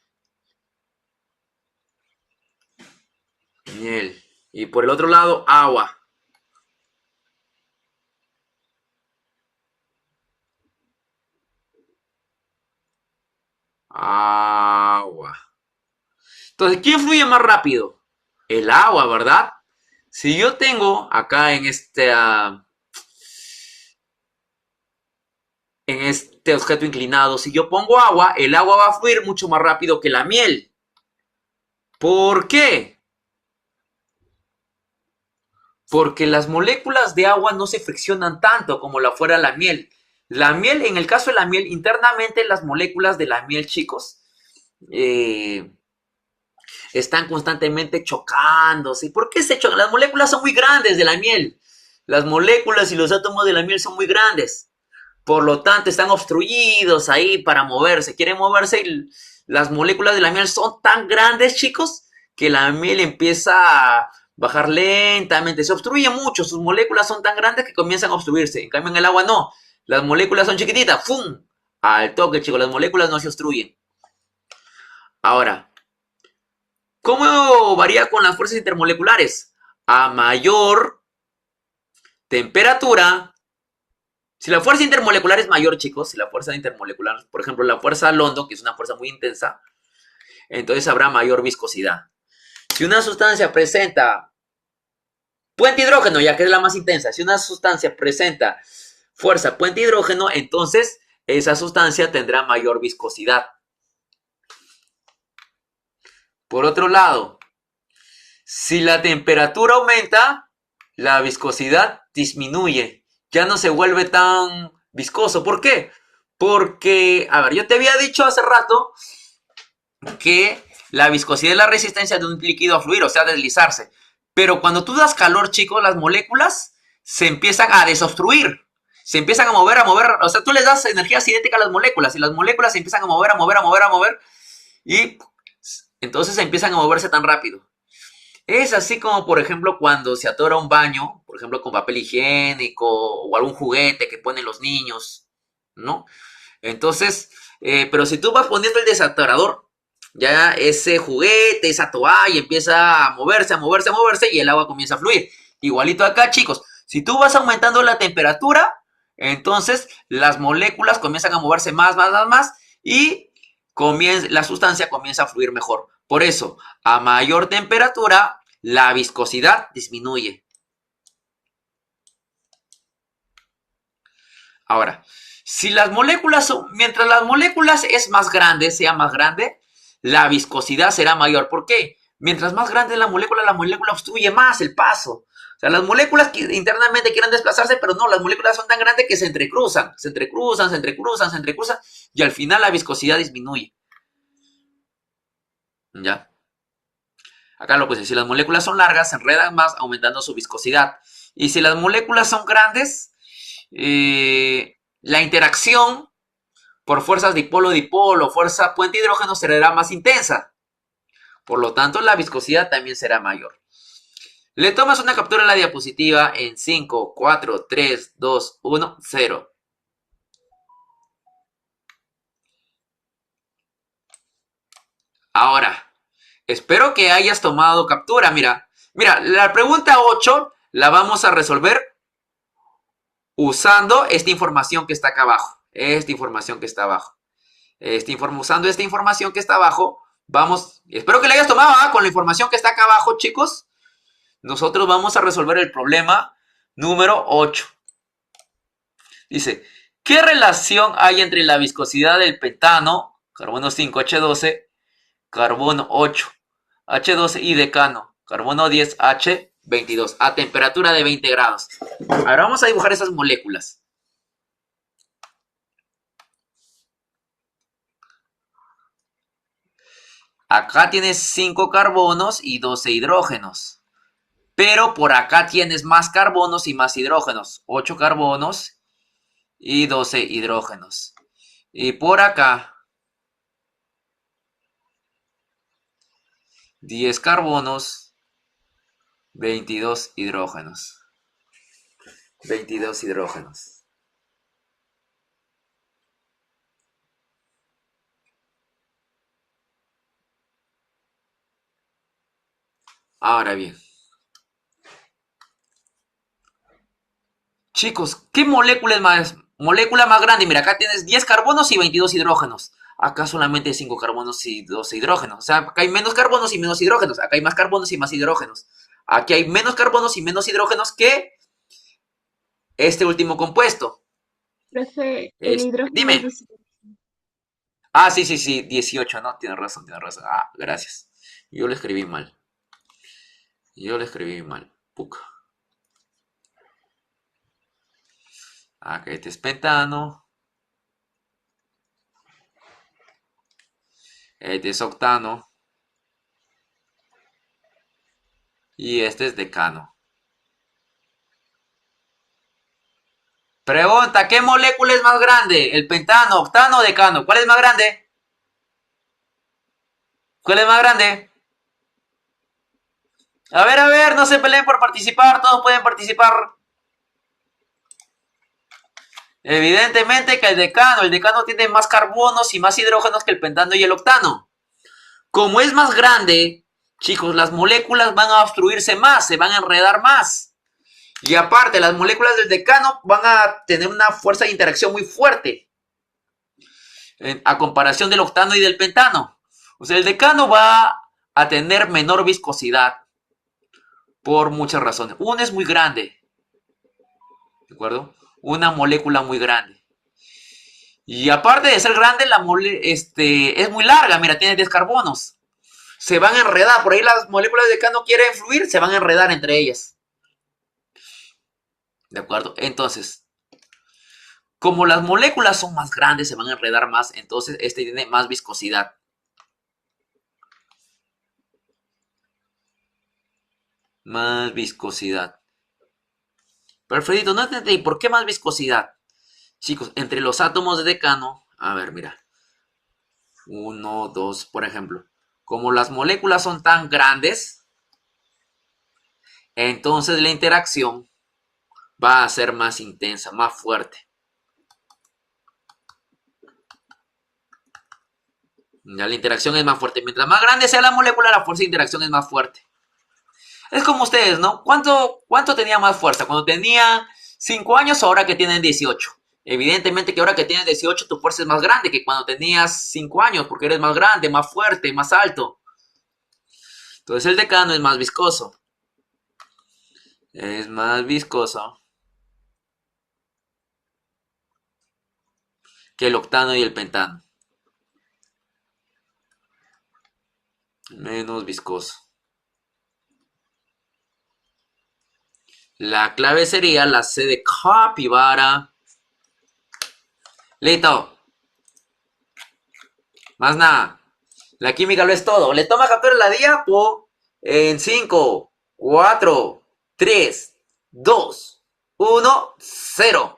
S1: Miel. Y por el otro lado, agua. Agua. Entonces, ¿quién fluye más rápido? El agua, ¿verdad? Si yo tengo acá en este objeto inclinado, si yo pongo agua, el agua va a fluir mucho más rápido que la miel. ¿Por qué? Porque las moléculas de agua no se friccionan tanto como la fuera la miel. La miel, en el caso de la miel, internamente las moléculas de la miel, chicos, están constantemente chocándose. ¿Por qué se chocan? Las moléculas son muy grandes de la miel. Las moléculas y los átomos de la miel son muy grandes. Por lo tanto, están obstruidos ahí para moverse. Quieren moverse y las moléculas de la miel son tan grandes, chicos, que la miel empieza a bajar lentamente. Se obstruye mucho. Sus moléculas son tan grandes que comienzan a obstruirse. En cambio, en el agua no. Las moléculas son chiquititas. ¡Fum! Al toque, chicos. Las moléculas no se obstruyen. Ahora, ¿cómo varía con las fuerzas intermoleculares? A mayor temperatura. Si la fuerza intermolecular es mayor, chicos, si la fuerza intermolecular, por ejemplo, la fuerza London, que es una fuerza muy intensa, entonces habrá mayor viscosidad. Si una sustancia presenta puente hidrógeno, ya que es la más intensa, si una sustancia presenta fuerza puente hidrógeno, entonces esa sustancia tendrá mayor viscosidad. Por otro lado, si la temperatura aumenta, la viscosidad disminuye. Ya no se vuelve tan viscoso. ¿Por qué? Porque, a ver, yo te había dicho hace rato que la viscosidad es la resistencia de un líquido a fluir, o sea, a deslizarse. Pero cuando tú das calor, chicos, las moléculas se empiezan a desobstruir. Se empiezan a mover, o sea, tú les das energía cinética a las moléculas y las moléculas se empiezan a mover, y entonces empiezan a moverse tan rápido. Es así como, por ejemplo, cuando se atora un baño, por ejemplo, con papel higiénico o algún juguete que ponen los niños, ¿no? Entonces, pero si tú vas poniendo el desatorador, ya ese juguete, esa toalla empieza a moverse y el agua comienza a fluir. Igualito acá, chicos, si tú vas aumentando la temperatura, entonces las moléculas comienzan a moverse más y la sustancia comienza a fluir mejor. Por eso, a mayor temperatura, la viscosidad disminuye. Ahora, si las moléculas mientras las moléculas sea más grande, la viscosidad será mayor. ¿Por qué? Mientras más grande la molécula obstruye más el paso. O sea, las moléculas que internamente quieren desplazarse, pero no, las moléculas son tan grandes que se entrecruzan y al final la viscosidad disminuye. ¿Ya? Acá lo puse, si las moléculas son largas, se enredan más, aumentando su viscosidad. Y si las moléculas son grandes, la interacción por fuerzas dipolo-dipolo, fuerza puente hidrógeno será más intensa. Por lo tanto, la viscosidad también será mayor. Le tomas una captura en la diapositiva en 5, 4, 3, 2, 1, 0. Ahora, espero que hayas tomado captura. Mira, la pregunta 8 la vamos a resolver usando esta información que está acá abajo. Usando esta información que está abajo, espero que la hayas tomado con la información que está acá abajo, chicos. Nosotros vamos a resolver el problema número 8. Dice, ¿qué relación hay entre la viscosidad del petano, carbono 5, H12, carbono 8, H12 y decano, carbono 10, H22, a temperatura de 20 grados? Ahora vamos a dibujar esas moléculas. Acá tienes 5 carbonos y 12 hidrógenos. Pero por acá tienes más carbonos y más hidrógenos. 8 carbonos y 12 hidrógenos. Y por acá 10 carbonos, 22 hidrógenos. 22 hidrógenos. Ahora bien, chicos, ¿qué molécula más grande? Mira, acá tienes 10 carbonos y 22 hidrógenos. Acá solamente hay 5 carbonos y 12 hidrógenos. O sea, acá hay menos carbonos y menos hidrógenos. Acá hay más carbonos y más hidrógenos. Aquí hay menos carbonos y menos hidrógenos que este último compuesto.
S2: Profe, el hidrógeno es
S1: Dime.
S2: 18.
S1: Ah, sí, sí, sí, 18, ¿no? Tienes razón, tienes razón. Ah, gracias. Yo lo escribí mal. Yo lo escribí mal. Puca. Acá este es pentano. Este es octano. Y este es decano. Pregunta, ¿qué molécula es más grande? ¿El pentano, octano o decano? ¿Cuál es más grande? ¿Cuál es más grande? A ver, no se peleen por participar, todos pueden participar. Evidentemente que el decano tiene más carbonos y más hidrógenos que el pentano y el octano. Como es más grande, chicos, las moléculas van a obstruirse más, se van a enredar más. Y aparte, las moléculas del decano van a tener una fuerza de interacción muy fuerte a comparación del octano y del pentano. O sea, el decano va a tener menor viscosidad por muchas razones. Una es muy grande, ¿de acuerdo? Una molécula muy grande. Y aparte de ser grande, es muy larga. Mira, tiene 10 carbonos. Se van a enredar. Por ahí las moléculas de decano quieren fluir, se van a enredar entre ellas. ¿De acuerdo? Entonces, como las moléculas son más grandes, se van a enredar más, entonces este tiene más viscosidad. Más viscosidad. Pero Alfredito, no entendí, ¿por qué más viscosidad? Chicos, entre los átomos de decano, a ver, mira. Uno, dos, por ejemplo. Como las moléculas son tan grandes, entonces la interacción va a ser más intensa, más fuerte. Ya la interacción es más fuerte. Mientras más grande sea la molécula, la fuerza de interacción es más fuerte. Es como ustedes, ¿no? ¿Cuánto tenía más fuerza? Cuando tenía 5 años o ahora que tienen 18. Evidentemente que ahora que tienes 18 tu fuerza es más grande que cuando tenías 5 años porque eres más grande, más fuerte, más alto. Entonces el decano es más viscoso. Es más viscoso que el octano y el pentano. Menos viscoso. La clave sería la C de capibara. Listo. Más nada. La química lo es todo. Le toma captura la diapo en 5, 4, 3, 2, 1, 0.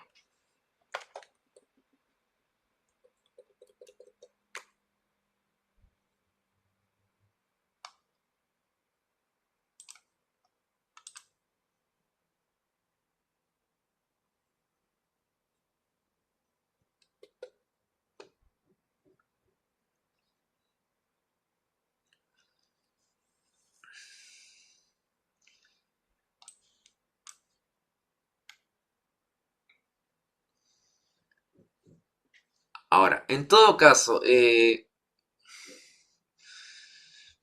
S1: Ahora, en todo caso,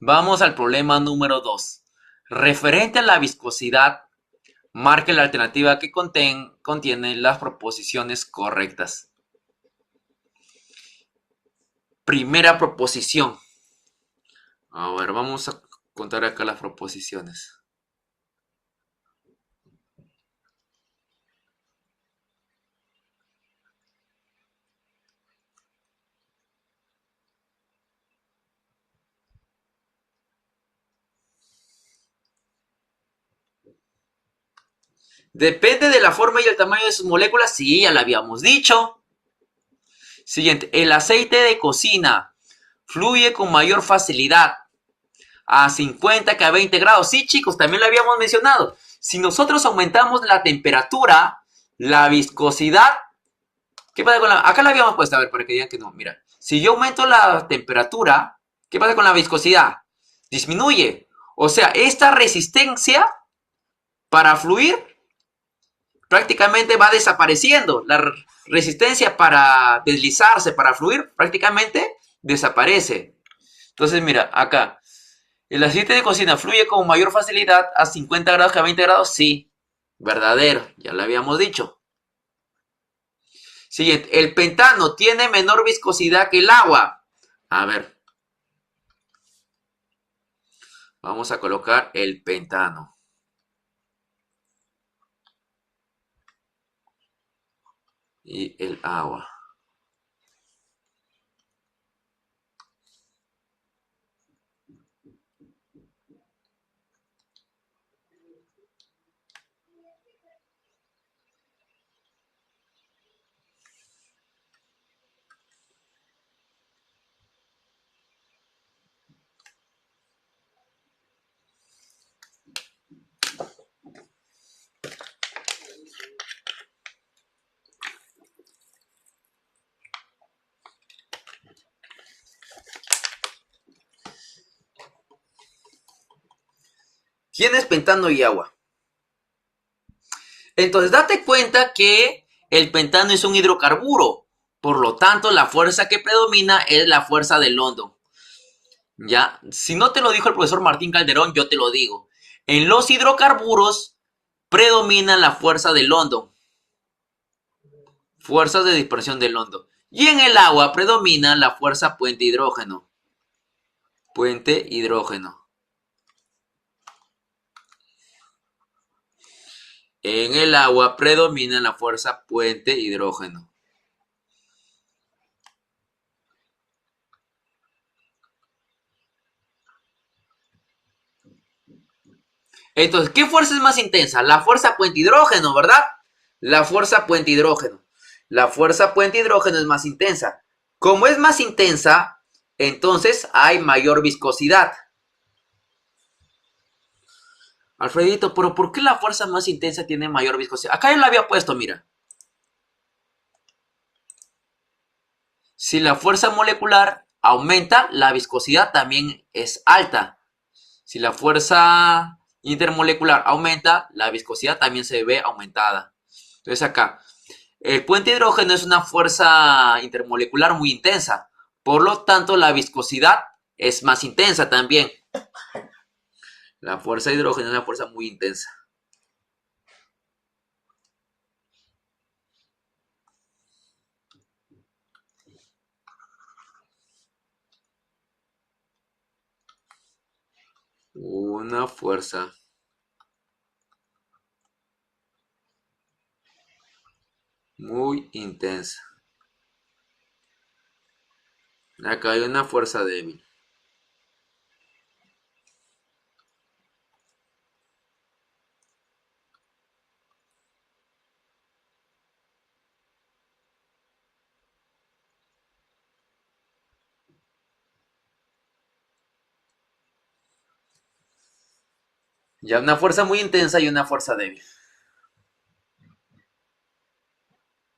S1: vamos al problema número 2. Referente a la viscosidad, marque la alternativa que contiene las proposiciones correctas. Primera proposición. A ver, vamos a contar acá las proposiciones. Depende de la forma y el tamaño de sus moléculas. Sí, ya lo habíamos dicho. Siguiente. El aceite de cocina fluye con mayor facilidad a 50 que a 20 grados. Sí, chicos, también lo habíamos mencionado. Si nosotros aumentamos la temperatura, la viscosidad... ¿Qué pasa con la...? Acá la habíamos puesto, a ver, para que digan que no. Mira, si yo aumento la temperatura, ¿qué pasa con la viscosidad? Disminuye. O sea, esta resistencia para fluir prácticamente va desapareciendo. La resistencia para deslizarse, para fluir, prácticamente desaparece. Entonces, mira, acá. ¿El aceite de cocina fluye con mayor facilidad a 50 grados que a 20 grados? Sí. Verdadero, ya lo habíamos dicho. Siguiente. El pentano tiene menor viscosidad que el agua. A ver. Vamos a colocar el pentano. Y el agua. ¿Quién es pentano y agua? Entonces, date cuenta que el pentano es un hidrocarburo. Por lo tanto, la fuerza que predomina es la fuerza del hondo. ¿Ya? Si no te lo dijo el profesor Martín Calderón, yo te lo digo. En los hidrocarburos predomina la fuerza del hondo. Fuerzas de dispersión del hondo. Y en el agua predomina la fuerza puente hidrógeno. Puente hidrógeno. En el agua predomina la fuerza puente hidrógeno. Entonces, ¿qué fuerza es más intensa? La fuerza puente hidrógeno, ¿verdad? La fuerza puente hidrógeno. La fuerza puente hidrógeno es más intensa. Como es más intensa, entonces hay mayor viscosidad. Alfredito, pero ¿por qué la fuerza más intensa tiene mayor viscosidad? Acá ya lo había puesto, mira. Si la fuerza molecular aumenta, la viscosidad también es alta. Si la fuerza intermolecular aumenta, la viscosidad también se ve aumentada. Entonces acá, el puente hidrógeno es una fuerza intermolecular muy intensa. Por lo tanto, la viscosidad es más intensa también. La fuerza de hidrógeno es una fuerza muy intensa. Una fuerza muy intensa. Acá hay una fuerza débil. Ya una fuerza muy intensa y una fuerza débil.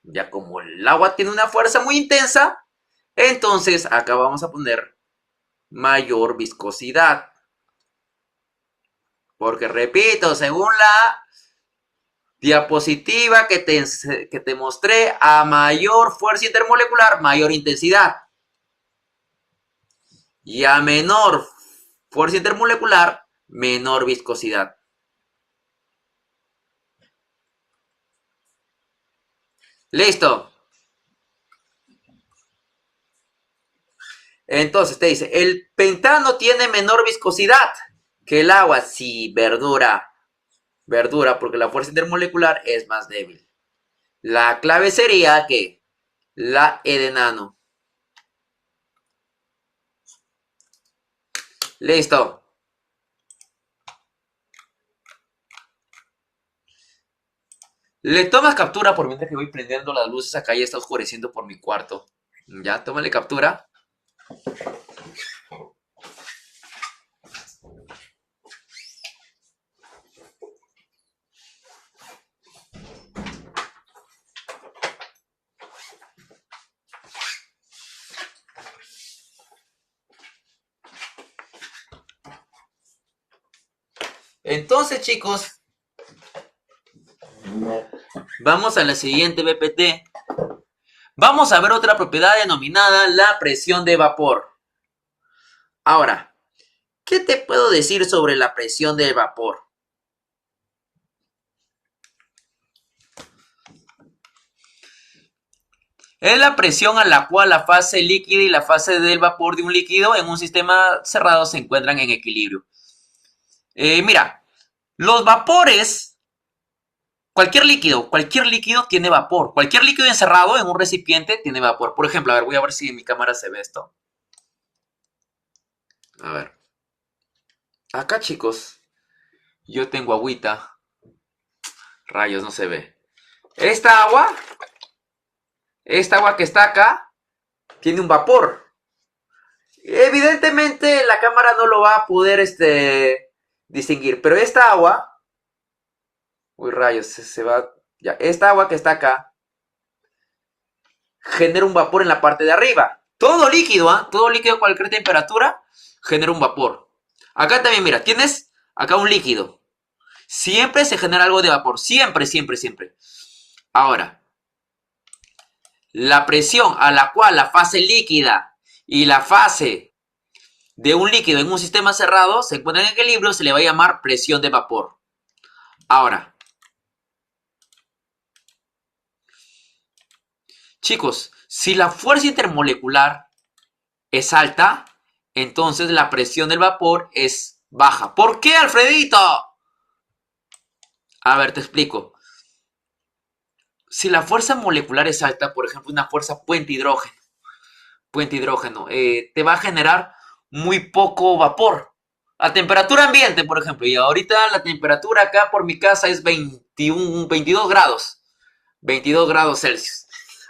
S1: Ya como el agua tiene una fuerza muy intensa, entonces acá vamos a poner mayor viscosidad. Porque repito, según la diapositiva que te mostré, a mayor fuerza intermolecular, mayor intensidad. Y a menor fuerza intermolecular, menor viscosidad. Listo. Entonces te dice, el pentano tiene menor viscosidad que el agua. Sí, verdura, porque la fuerza intermolecular es más débil. La clave sería que la E de nano. Listo. Le tomas captura por mientras que voy prendiendo las luces. Acá ya está oscureciendo por mi cuarto. Ya, tómale captura. Entonces, chicos, vamos a la siguiente PPT. Vamos a ver otra propiedad denominada la presión de vapor. Ahora, ¿qué te puedo decir sobre la presión del vapor? Es la presión a la cual la fase líquida y la fase del vapor de un líquido en un sistema cerrado se encuentran en equilibrio. Mira, los vapores, cualquier líquido tiene vapor. Cualquier líquido encerrado en un recipiente tiene vapor. Por ejemplo, a ver, voy a ver si en mi cámara se ve esto. A ver. Acá, chicos, yo tengo agüita. Rayos, no se ve. Esta agua que está acá tiene un vapor. Evidentemente la cámara no lo va a poder distinguir, pero esta agua, uy rayos, se va, ya, esta agua que está acá genera un vapor en la parte de arriba. Todo líquido, todo líquido a cualquier temperatura genera un vapor. Acá también, mira, tienes acá un líquido. Siempre se genera algo de vapor, siempre, siempre, siempre. Ahora, la presión a la cual la fase líquida y la fase de un líquido en un sistema cerrado se encuentran en equilibrio, se le va a llamar presión de vapor. Ahora, chicos, si la fuerza intermolecular es alta, entonces la presión del vapor es baja. ¿Por qué, Alfredito? A ver, te explico. Si la fuerza molecular es alta, por ejemplo, una fuerza puente-hidrógeno, te va a generar muy poco vapor. A temperatura ambiente, por ejemplo, y ahorita la temperatura acá por mi casa es 22 grados. 22 grados Celsius.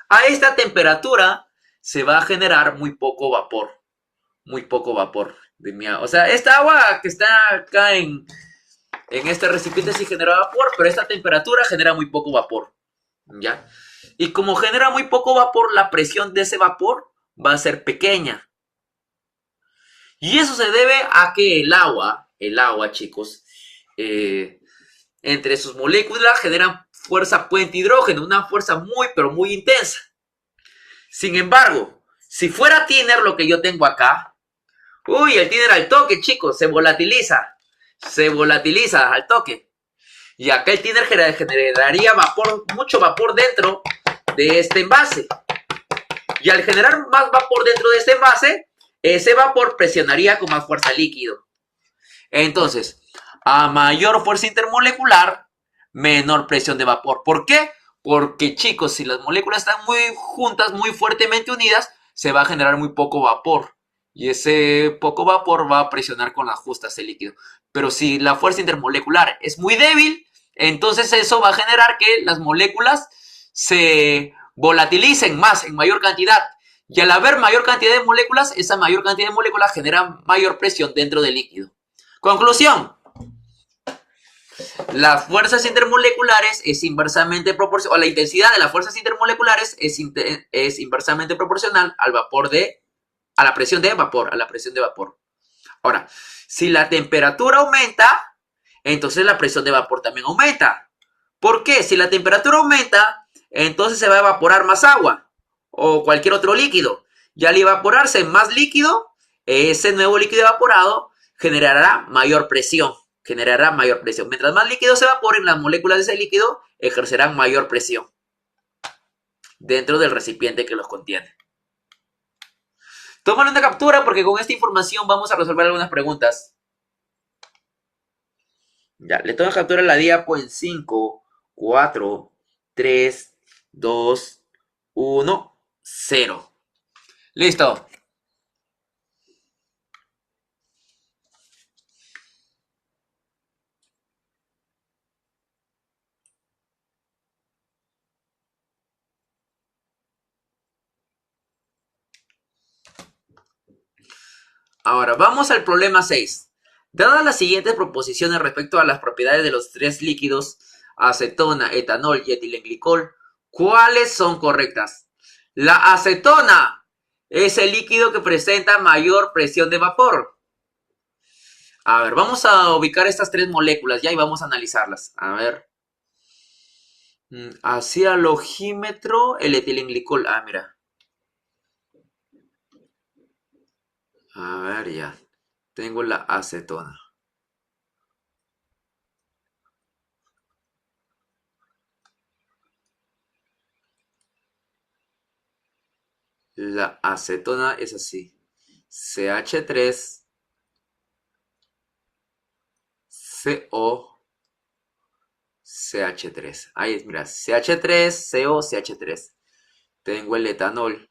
S1: A esta temperatura se va a generar muy poco vapor. Muy poco vapor. O sea, esta agua que está acá en este recipiente sí genera vapor, pero esta temperatura genera muy poco vapor. ¿Ya? Y como genera muy poco vapor, la presión de ese vapor va a ser pequeña. Y eso se debe a que el agua, chicos, entre sus moléculas generan fuerza puente hidrógeno, una fuerza muy, pero muy intensa. Sin embargo, si fuera thinner lo que yo tengo acá, uy, el thinner al toque, chicos, se volatiliza al toque. Y acá el thinner generaría vapor, mucho vapor dentro de este envase. Y al generar más vapor dentro de este envase, ese vapor presionaría con más fuerza el líquido. Entonces, a mayor fuerza intermolecular, menor presión de vapor. ¿Por qué? Porque, chicos, si las moléculas están muy juntas, muy fuertemente unidas, se va a generar muy poco vapor. Y ese poco vapor va a presionar con las justas el líquido. Pero si la fuerza intermolecular es muy débil, entonces eso va a generar que las moléculas se volatilicen más, en mayor cantidad. Y al haber mayor cantidad de moléculas, esa mayor cantidad de moléculas genera mayor presión dentro del líquido. Conclusión. Las fuerzas intermoleculares es inversamente proporcional, o la intensidad de las fuerzas intermoleculares es inversamente proporcional al vapor a la presión de vapor, Ahora, si la temperatura aumenta, entonces la presión de vapor también aumenta. ¿Por qué? Si la temperatura aumenta, entonces se va a evaporar más agua o cualquier otro líquido. Y al evaporarse más líquido, ese nuevo líquido evaporado generará mayor presión. Mientras más líquido se evaporen, las moléculas de ese líquido ejercerán mayor presión dentro del recipiente que los contiene. Tómale una captura porque con esta información vamos a resolver algunas preguntas. Ya, le tomo captura a la diapo en 5, 4, 3, 2, 1, 0. Listo. Ahora, vamos al problema 6. Dadas las siguientes proposiciones respecto a las propiedades de los tres líquidos, acetona, etanol y etilenglicol, ¿cuáles son correctas? La acetona es el líquido que presenta mayor presión de vapor. A ver, vamos a ubicar estas tres moléculas ya y vamos a analizarlas. A ver. Hacia el logímetro, el etilenglicol. Ah, mira. A ver, ya. Tengo la acetona. La acetona es así. CH3, CO, CH3. Ahí es, mira, CH3, CO, CH3. Tengo el etanol.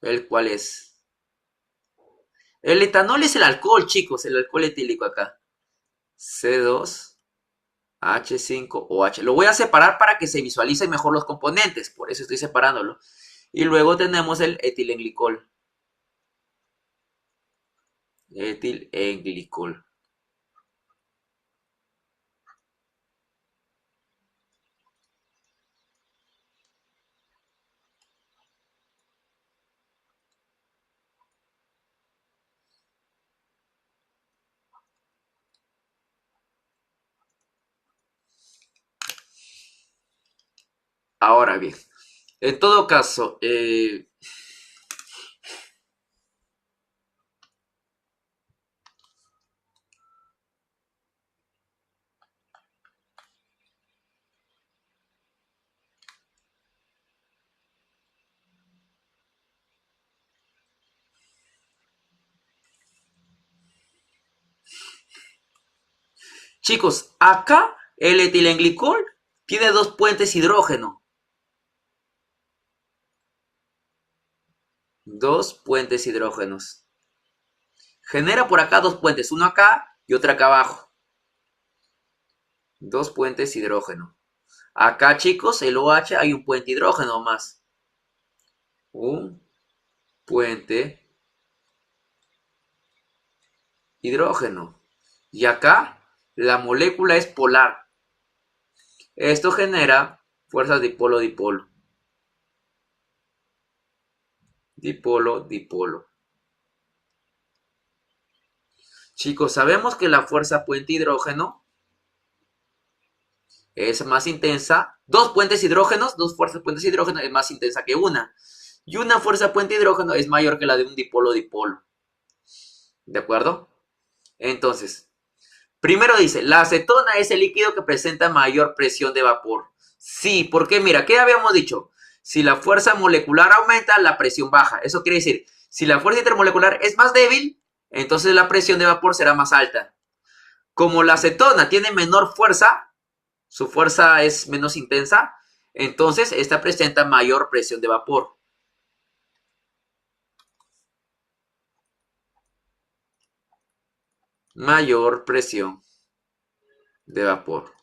S1: ¿El cuál es? El etanol es el alcohol, chicos, el alcohol etílico acá. C2, H5OH. Lo voy a separar para que se visualicen mejor los componentes, por eso estoy separándolo. Y luego tenemos el etilenglicol. Etilenglicol. Ahora bien, en todo caso, chicos, acá el etilenglicol tiene dos puentes hidrógeno. Dos puentes hidrógenos. Genera por acá dos puentes, uno acá y otro acá abajo. Dos puentes hidrógeno. Acá, chicos, el OH hay un puente hidrógeno más. Un puente hidrógeno. Y acá la molécula es polar. Esto genera fuerzas dipolo-dipolo. Dipolo-dipolo. Chicos, sabemos que la fuerza puente hidrógeno es más intensa. Dos puentes hidrógenos, dos fuerzas puentes hidrógeno es más intensa que una. Y una fuerza puente hidrógeno es mayor que la de un dipolo-dipolo. ¿De acuerdo? Entonces, primero dice, la acetona es el líquido que presenta mayor presión de vapor. Sí, porque mira, ¿qué habíamos dicho? Si la fuerza molecular aumenta, la presión baja. Eso quiere decir, si la fuerza intermolecular es más débil, entonces la presión de vapor será más alta. Como la acetona tiene menor fuerza, su fuerza es menos intensa, entonces esta presenta mayor presión de vapor. Mayor presión de vapor.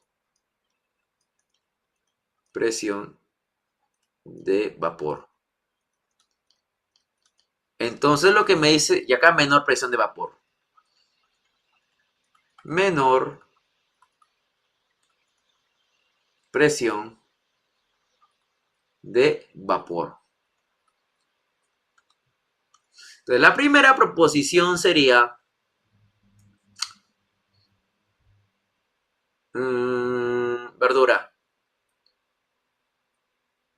S1: Presión de vapor. Entonces lo que me dice, y acá menor presión de vapor. Menor presión de vapor. Entonces la primera proposición sería verdura.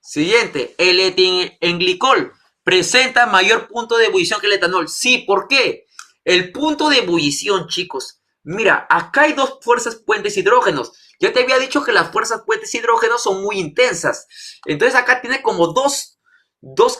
S1: Siguiente, el etilenglicol presenta mayor punto de ebullición que el etanol. Sí, ¿por qué? El punto de ebullición, chicos. Mira, acá hay dos fuerzas puentes hidrógenos. Ya te había dicho que las fuerzas puentes hidrógenos son muy intensas. Entonces acá tiene como dos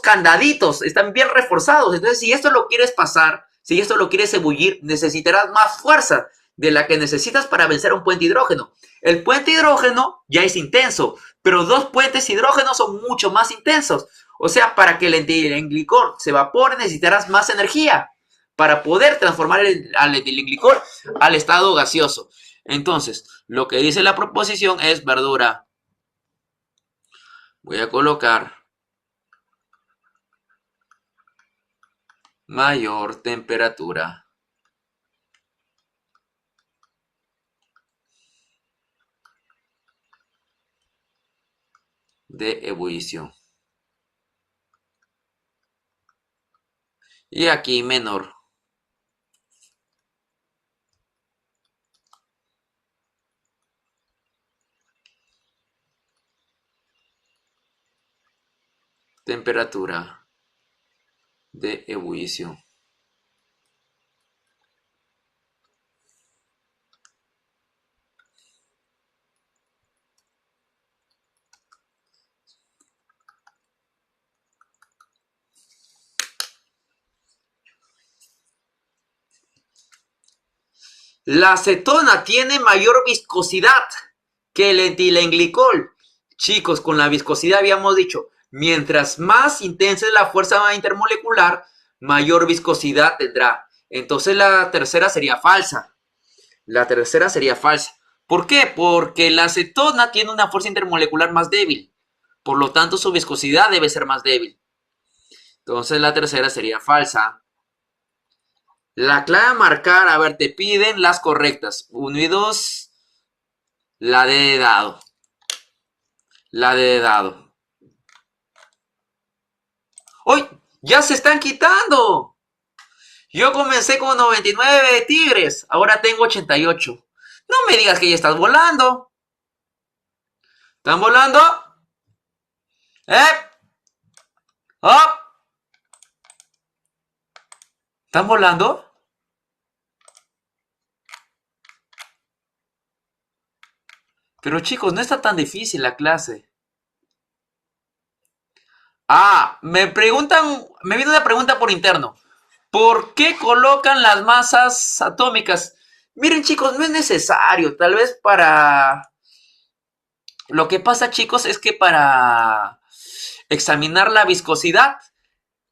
S1: candaditos. Están bien reforzados. Entonces si esto lo quieres pasar, si esto lo quieres ebullir, necesitarás más fuerza de la que necesitas para vencer a un puente hidrógeno. El puente hidrógeno ya es intenso, pero dos puentes hidrógenos son mucho más intensos. O sea, para que el etilenglicol se evapore necesitarás más energía para poder transformar al etilenglicol al estado gaseoso. Entonces, lo que dice la proposición es verdura. Voy a colocar mayor temperatura de ebullición. Y aquí menor. Temperatura de ebullición. La acetona tiene mayor viscosidad que el etilenglicol. Chicos, con la viscosidad habíamos dicho, mientras más intensa es la fuerza intermolecular, mayor viscosidad tendrá. Entonces la tercera sería falsa. La tercera sería falsa. ¿Por qué? Porque la acetona tiene una fuerza intermolecular más débil. Por lo tanto, su viscosidad debe ser más débil. Entonces la tercera sería falsa. La clave a marcar, a ver, te piden las correctas. 1 y 2, la D de dado. La D de dado. ¡Uy! ¡Ya se están quitando! Yo comencé con 99 tigres, ahora tengo 88. No me digas que ya estás volando. ¿Están volando? ¿Eh? ¿Oh? ¿Están volando? Pero chicos, no está tan difícil la clase. Ah, me viene una pregunta por interno. ¿Por qué colocan las masas atómicas? Miren chicos, no es necesario. Tal vez para... Lo que pasa chicos es que para examinar la viscosidad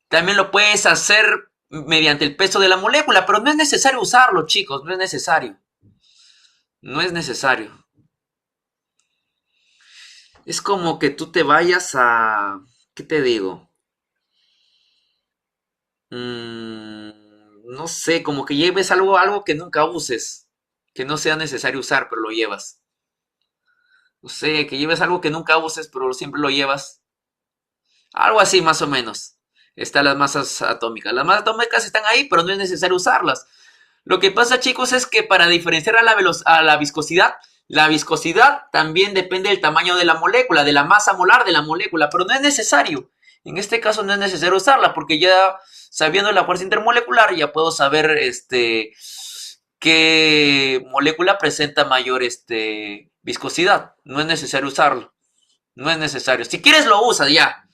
S1: también lo puedes hacer mediante el peso de la molécula, pero no es necesario usarlo chicos, no es necesario. No es necesario. Es como que tú te vayas a... ¿Qué te digo? No sé, como que lleves algo que nunca uses, que no sea necesario usar, pero lo llevas. No sé, que lleves algo que nunca uses, pero siempre lo llevas. Algo así, más o menos. Están las masas atómicas. Las masas atómicas están ahí, pero no es necesario usarlas. Lo que pasa, chicos, es que para diferenciar a la viscosidad también depende del tamaño de la molécula, de la masa molar de la molécula, pero no es necesario. En este caso no es necesario usarla, porque ya sabiendo la fuerza intermolecular, ya puedo saber qué molécula presenta mayor viscosidad. No es necesario usarlo. No es necesario. Si quieres lo usas ya.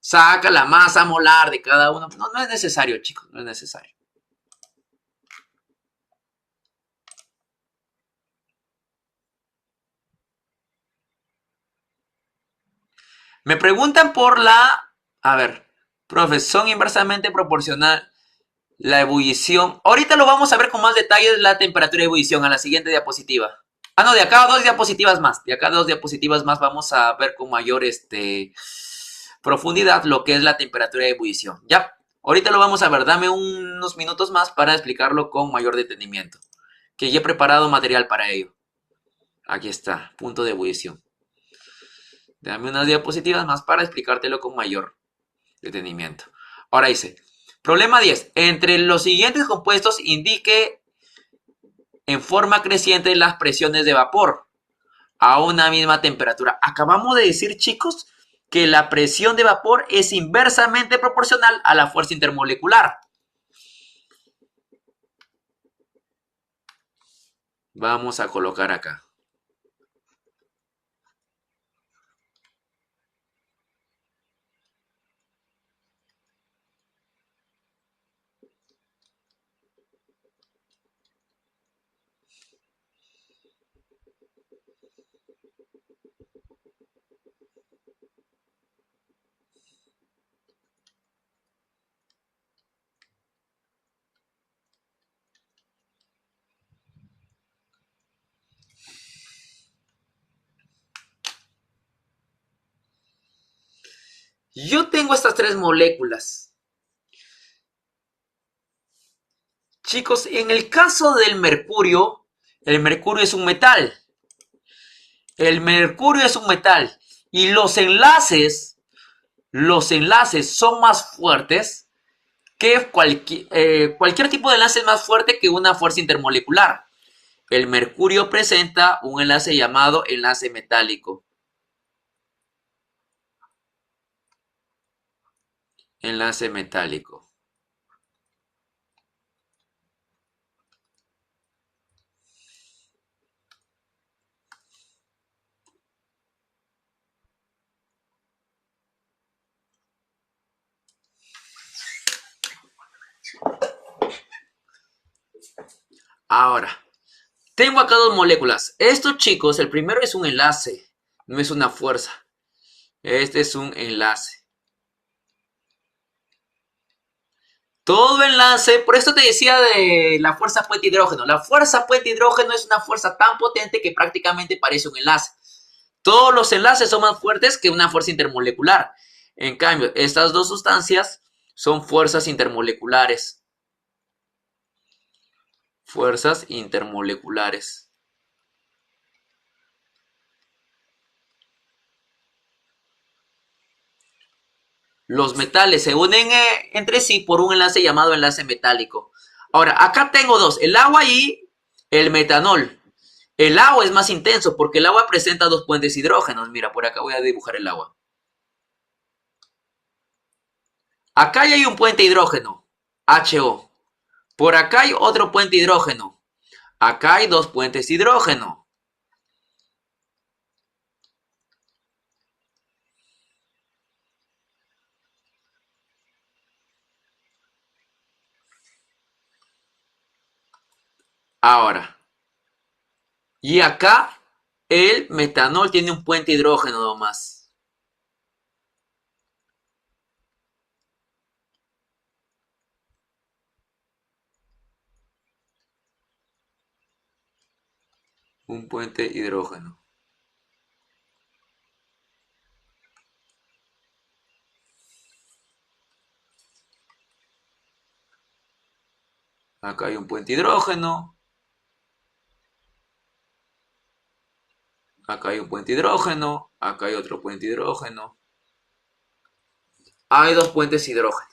S1: Saca la masa molar de cada uno. No, no es necesario, chicos. No es necesario. Me preguntan por la... A ver. Profesión inversamente proporcional. La ebullición. Ahorita lo vamos a ver con más detalles la temperatura de ebullición a la siguiente diapositiva. Ah, no, de acá a 2 diapositivas más. De acá a 2 diapositivas más vamos a ver con mayor profundidad lo que es la temperatura de ebullición. Ya, ahorita lo vamos a ver. Dame unos minutos más para explicarlo con mayor detenimiento. Que ya he preparado material para ello. Aquí está, punto de ebullición. Dame unas diapositivas más para explicártelo con mayor detenimiento. Ahora dice, problema 10. Entre los siguientes compuestos indique en forma creciente las presiones de vapor a una misma temperatura. Acabamos de decir, chicos, que la presión de vapor es inversamente proporcional a la fuerza intermolecular. Vamos a colocar acá. Yo tengo estas tres moléculas. Chicos, en el caso del mercurio, el mercurio es un metal. El mercurio es un metal. Y los enlaces son más fuertes que cualquier tipo de enlace es más fuerte que una fuerza intermolecular. El mercurio presenta un enlace llamado enlace metálico. Enlace metálico. Ahora, tengo acá dos moléculas. Estos chicos, el primero es un enlace, no es una fuerza. Este es un enlace. Todo enlace, por esto te decía de la fuerza puente hidrógeno. La fuerza puente hidrógeno es una fuerza tan potente que prácticamente parece un enlace. Todos los enlaces son más fuertes que una fuerza intermolecular. En cambio, estas dos sustancias son fuerzas intermoleculares. Fuerzas intermoleculares. Los metales se unen entre sí por un enlace llamado enlace metálico. Ahora, acá tengo dos, el agua y el metanol. El agua es más intenso porque el agua presenta dos puentes hidrógenos. Mira, por acá voy a dibujar el agua. Acá ya hay un puente hidrógeno, HO. Por acá hay otro puente hidrógeno. Acá hay dos puentes hidrógeno. Ahora, y acá el metanol tiene un puente hidrógeno nomás. Un puente hidrógeno. Acá hay un puente hidrógeno. Acá hay un puente hidrógeno. Acá hay otro puente hidrógeno. Hay dos puentes hidrógeno.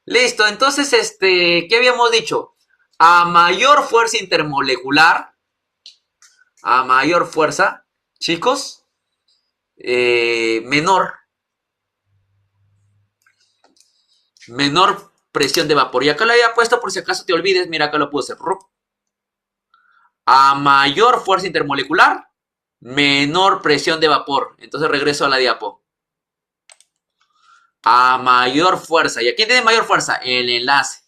S1: Listo, entonces, ¿qué habíamos dicho? A mayor fuerza intermolecular, a mayor fuerza, chicos, menor presión de vapor. Y acá lo había puesto por si acaso te olvides, mira, acá lo puse. A mayor fuerza intermolecular, menor presión de vapor. Entonces regreso a la diapo. A mayor fuerza. ¿Y a quién tiene mayor fuerza? El enlace.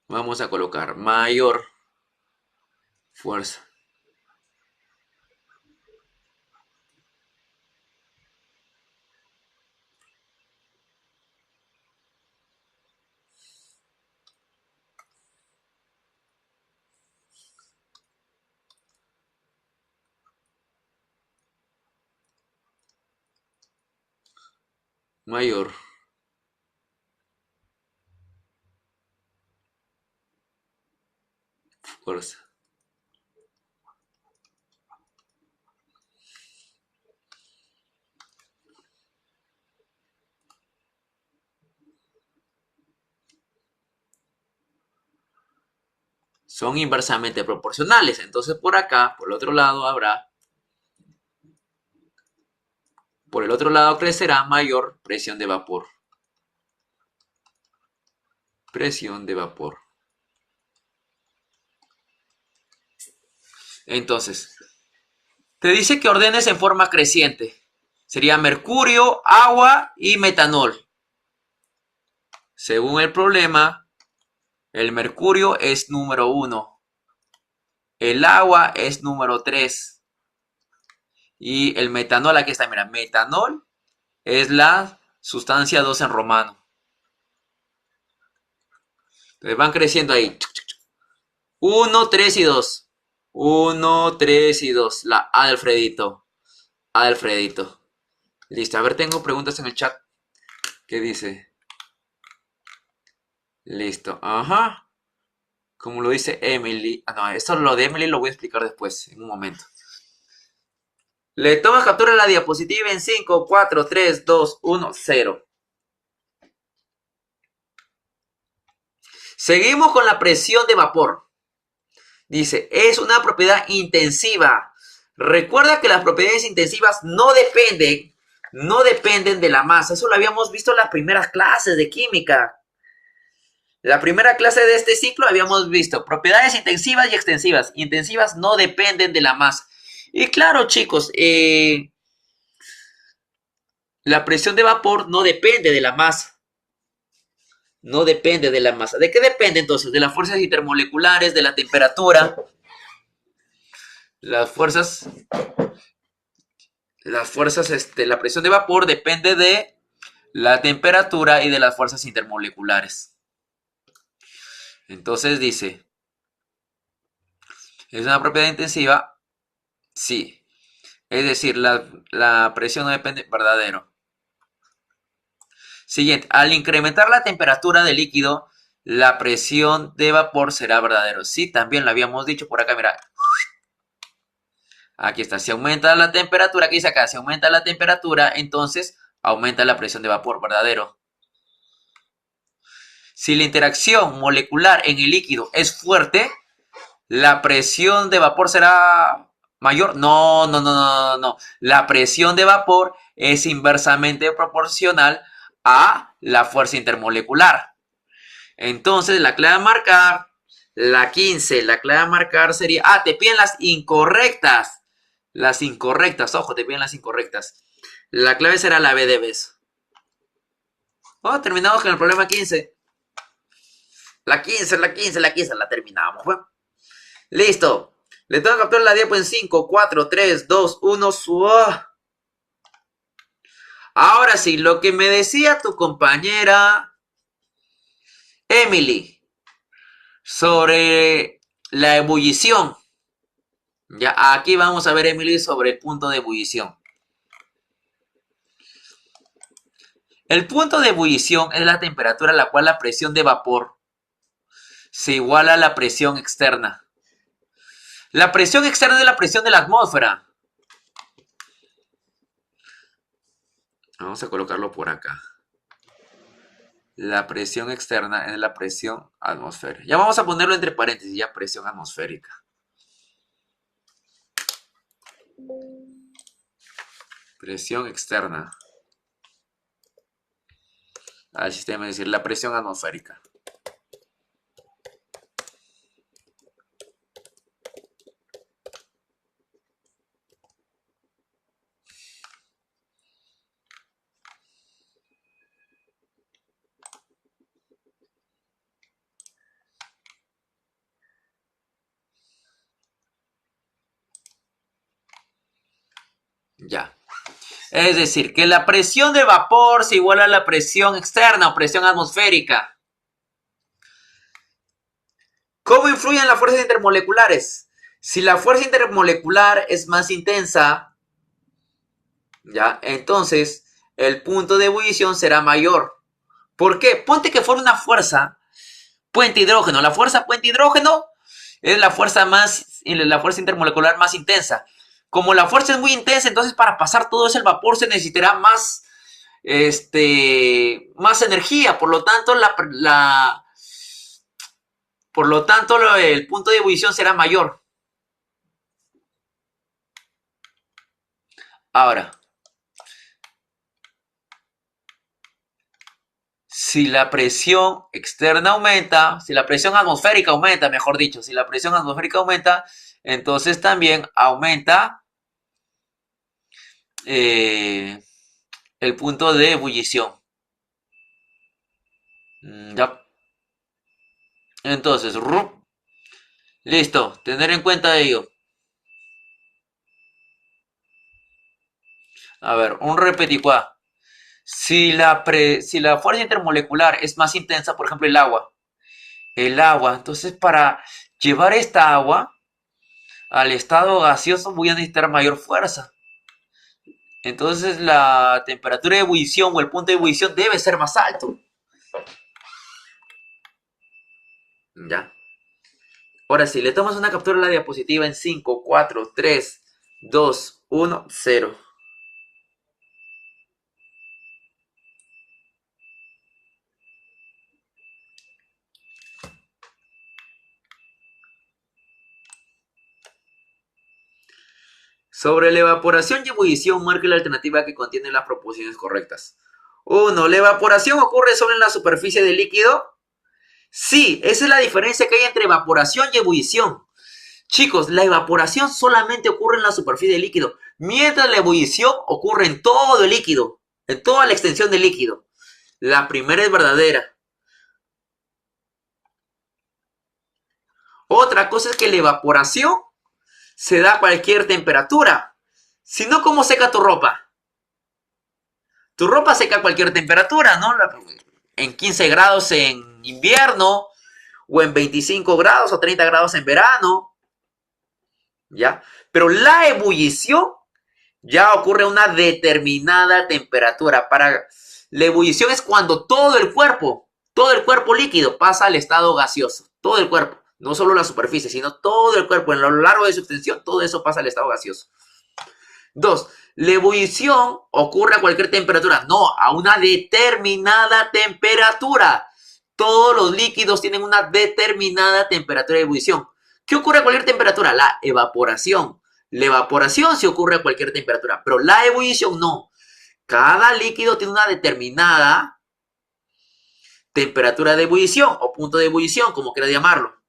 S1: Vamos a colocar mayor fuerza. Mayor fuerza. Son inversamente proporcionales. Entonces por acá, por el otro lado, por el otro lado crecerá mayor presión de vapor. Presión de vapor. Entonces, te dice que ordenes en forma creciente. Sería mercurio, agua y metanol. Según el problema, el mercurio es número 1. El agua es número 3. Y el metanol, aquí está, mira, metanol es la sustancia 2 en romano. Entonces van creciendo ahí. 1, 3 y 2. 1, 3 y 2. La A de Alfredito. A de Alfredito. Listo, a ver, tengo preguntas en el chat. ¿Qué dice? Listo. Ajá. Como lo dice Emily. Ah, no, esto lo de Emily lo voy a explicar después, en un momento. Le tomas captura a la diapositiva en 5, 4, 3, 2, 1, 0. Seguimos con la presión de vapor. Dice, es una propiedad intensiva. Recuerda que las propiedades intensivas no dependen de la masa. Eso lo habíamos visto en las primeras clases de química. La primera clase de este ciclo habíamos visto propiedades intensivas y extensivas. Intensivas no dependen de la masa. Y claro, chicos, la presión de vapor no depende de la masa. No depende de la masa. ¿De qué depende entonces? De las fuerzas intermoleculares, de la temperatura. La presión de vapor depende de la temperatura y de las fuerzas intermoleculares. Entonces dice, ¿es una propiedad intensiva? Sí. Es decir, la presión no depende, verdadero. Siguiente, al incrementar la temperatura del líquido, la presión de vapor será verdadero. Sí, también lo habíamos dicho por acá, mira. Aquí está, si aumenta la temperatura, ¿qué dice acá? Si aumenta la temperatura, entonces aumenta la presión de vapor, verdadero. Si la interacción molecular en el líquido es fuerte, ¿la presión de vapor será mayor? No, no, no, no, no. La presión de vapor es inversamente proporcional a la fuerza intermolecular. Entonces, la clave a marcar, la 15, la clave a marcar sería... Ah, te piden las incorrectas. Las incorrectas, ojo, te piden las incorrectas. La clave será la B de beso. Oh, terminamos con el problema 15. La 15, la terminamos. Bueno. Listo. Le tengo que capturar la diapo en 5, 4, 3, 2, 1. Ahora sí, lo que me decía tu compañera Emily sobre la ebullición. Ya, aquí vamos a ver, Emily, sobre el punto de ebullición. El punto de ebullición es la temperatura a la cual la presión de vapor se iguala a la presión externa. La presión externa es la presión de la atmósfera. Vamos a colocarlo por acá. La presión externa es la presión atmosférica. Ya vamos a ponerlo entre paréntesis, ya presión atmosférica. Presión externa al sistema, es decir, la presión atmosférica. Ya. Es decir, que la presión de vapor se iguala a la presión externa o presión atmosférica. ¿Cómo influyen las fuerzas intermoleculares? Si la fuerza intermolecular es más intensa, ya, entonces el punto de ebullición será mayor. ¿Por qué? Ponte que fuera una fuerza puente hidrógeno. La fuerza puente hidrógeno es la fuerza intermolecular más intensa. Como la fuerza es muy intensa, entonces para pasar todo eso el vapor se necesitará más, más energía. Por lo tanto, el punto de ebullición será mayor. Ahora, si la presión externa aumenta, si la presión atmosférica aumenta, mejor dicho, si la presión atmosférica aumenta, entonces también aumenta el punto de ebullición. Ya. Entonces, listo, tener en cuenta ello. A ver, un repeticuá. Si la fuerza intermolecular es más intensa, por ejemplo, el agua, entonces para llevar esta agua al estado gaseoso voy a necesitar mayor fuerza. Entonces la temperatura de ebullición o el punto de ebullición debe ser más alto. ¿Ya? Ahora sí, le tomas una captura a la diapositiva en 5, 4, 3, 2, 1, 0. Sobre la evaporación y ebullición, marque la alternativa que contiene las proposiciones correctas. 1. ¿La evaporación ocurre solo en la superficie del líquido? Sí, esa es la diferencia que hay entre evaporación y ebullición. Chicos, la evaporación solamente ocurre en la superficie del líquido, mientras la ebullición ocurre en todo el líquido, en toda la extensión del líquido. La primera es verdadera. Otra cosa es que la evaporación se da a cualquier temperatura. Si no, ¿cómo seca tu ropa? Tu ropa seca a cualquier temperatura, ¿no? En 15 grados en invierno, o en 25 grados o 30 grados en verano. ¿Ya? Pero la ebullición ya ocurre a una determinada temperatura. La ebullición es cuando todo el cuerpo líquido pasa al estado gaseoso. Todo el cuerpo. No solo la superficie, sino todo el cuerpo. A lo largo de su extensión, todo eso pasa al estado gaseoso. 2. La ebullición ocurre a cualquier temperatura. No, a una determinada temperatura. Todos los líquidos tienen una determinada temperatura de ebullición. ¿Qué ocurre a cualquier temperatura? La evaporación. La evaporación sí ocurre a cualquier temperatura, pero la ebullición no. Cada líquido tiene una determinada temperatura de ebullición o punto de ebullición, como quieras llamarlo.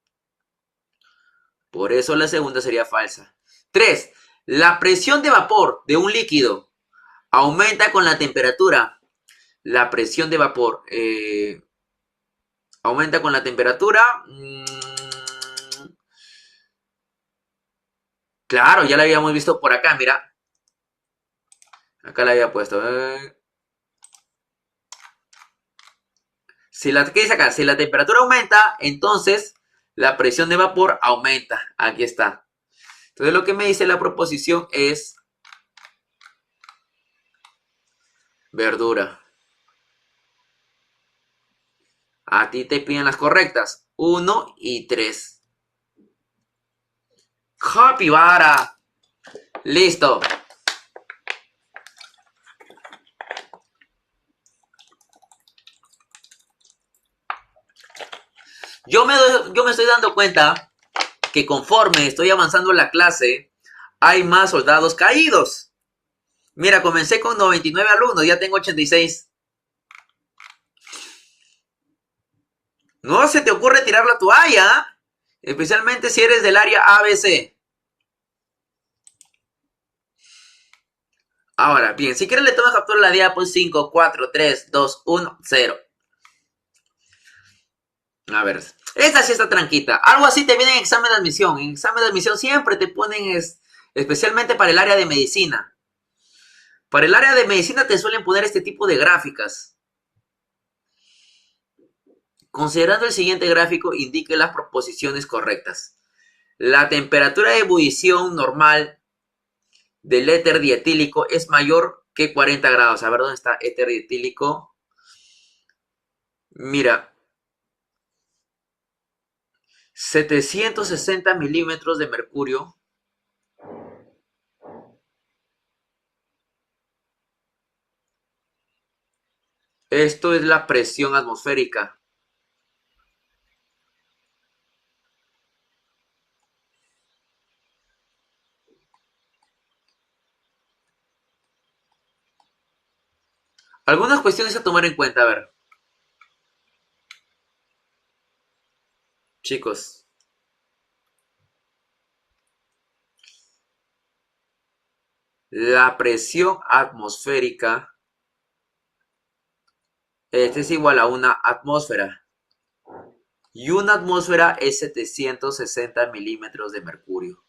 S1: Por eso la segunda sería falsa. 3. La presión de vapor de un líquido aumenta con la temperatura. La presión de vapor aumenta con la temperatura. Claro, ya la habíamos visto por acá, mira. Acá la había puesto. ¿Qué dice acá? Si la temperatura aumenta, entonces la presión de vapor aumenta. Aquí está. Entonces lo que me dice la proposición es verdura. A ti te piden las correctas. 1 y 3. Capibara. Listo. Yo me estoy dando cuenta que conforme estoy avanzando en la clase, hay más soldados caídos. Mira, comencé con 99 alumnos, ya tengo 86. No se te ocurre tirar la toalla, especialmente si eres del área ABC. Ahora, bien, si quieres le tomas captura a la diapositiva. 5, 4, 3, 2, 1, 0. A ver, esta sí está tranquila. Algo así te viene en examen de admisión. En examen de admisión siempre te ponen, especialmente para el área de medicina. Para el área de medicina te suelen poner este tipo de gráficas. Considerando el siguiente gráfico, indique las proposiciones correctas. La temperatura de ebullición normal del éter dietílico es mayor que 40 grados. A ver, ¿dónde está éter dietílico? Mira. 760 milímetros de mercurio. Esto es la presión atmosférica. Algunas cuestiones a tomar en cuenta, a ver. Chicos. La presión atmosférica es igual a una atmósfera. Y una atmósfera es 760 milímetros de mercurio.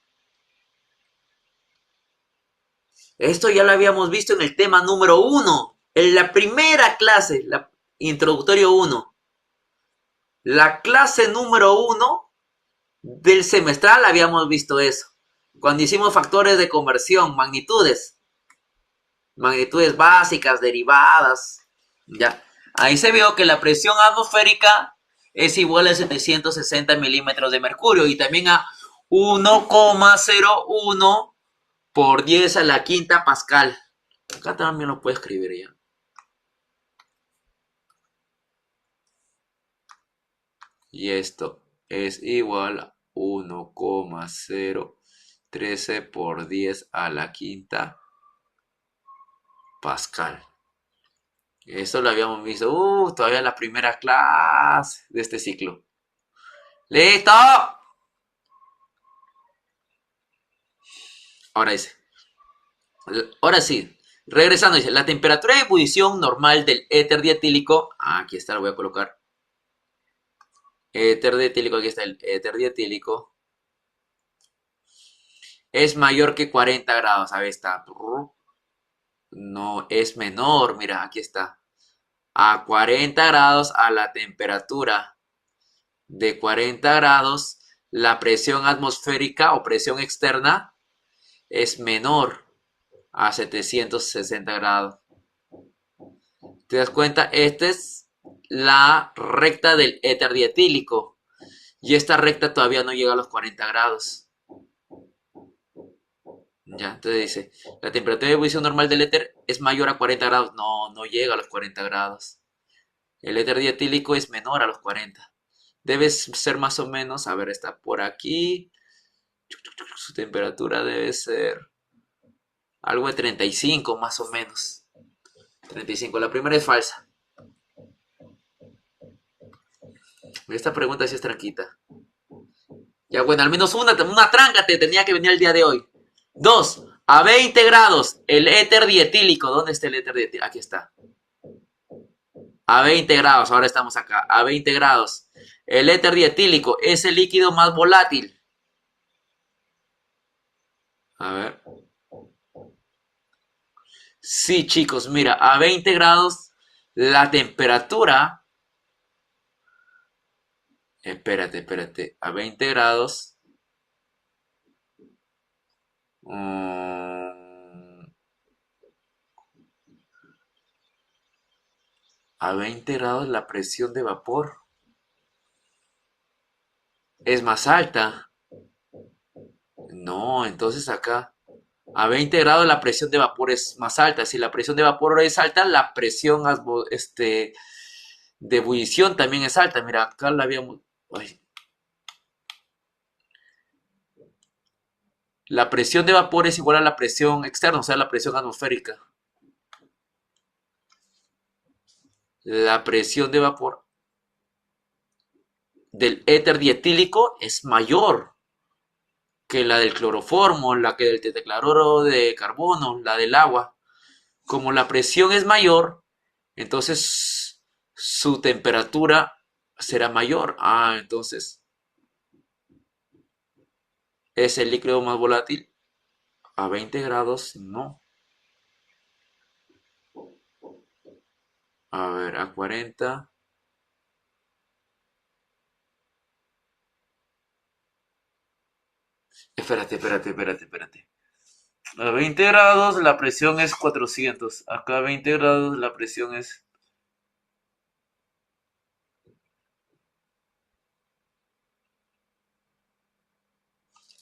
S1: Esto ya lo habíamos visto en el tema número 1. En la primera clase, la introductorio 1. La clase número 1 del semestral habíamos visto eso. Cuando hicimos factores de conversión, magnitudes. Magnitudes básicas, derivadas. Ya. Ahí se vio que la presión atmosférica es igual a 760 milímetros de mercurio y también a 1,01 por 10 a la quinta pascal. Acá también lo puedo escribir ya. Y esto es igual a 1,013 por 10 a la quinta pascal. Eso lo habíamos visto todavía en la primera clase de este ciclo. ¡Listo! Ahora sí, regresando, dice, la temperatura de ebullición normal del éter dietílico, aquí está, lo voy a colocar. Éter dietílico, aquí está el éter dietílico. Es mayor que 40 grados, ahí está. No, es menor, mira, aquí está. A 40 grados a la temperatura de 40 grados, la presión atmosférica o presión externa es menor a 760 grados. ¿Te das cuenta? Esta es la recta del éter dietílico. Y esta recta todavía no llega a los 40 grados. Ya, entonces dice, la temperatura de ebullición normal del éter es mayor a 40 grados. No, no llega a los 40 grados. El éter dietílico es menor a los 40. Debe ser más o menos, a ver, está por aquí. Su temperatura debe ser algo de 35 más o menos. 35, la primera es falsa. Esta pregunta sí es tranquita. Ya bueno, al menos una tranca te tenía que venir el día de hoy. 2. A 20 grados, el éter dietílico. ¿Dónde está el éter dietílico? Aquí está. A 20 grados, ahora estamos acá. A 20 grados. El éter dietílico es el líquido más volátil. A ver. Sí, chicos, mira, a 20 grados la temperatura... Espérate. A 20 grados... a 20 grados la presión de vapor es más alta. No, entonces acá a 20 grados la presión de vapor es más alta. Si la presión de vapor es alta, la presión de ebullición también es alta. Mira, acá la habíamos... Ay. La presión de vapor es igual a la presión externa, o sea, la presión atmosférica. La presión de vapor del éter dietílico es mayor que la del cloroformo, la que del tetracloruro de carbono, la del agua. Como la presión es mayor, entonces su temperatura será mayor. Entonces es el líquido más volátil. A 20 grados, no. A ver, a 40. Espérate. A 20 grados la presión es 400. Acá a 20 grados la presión es...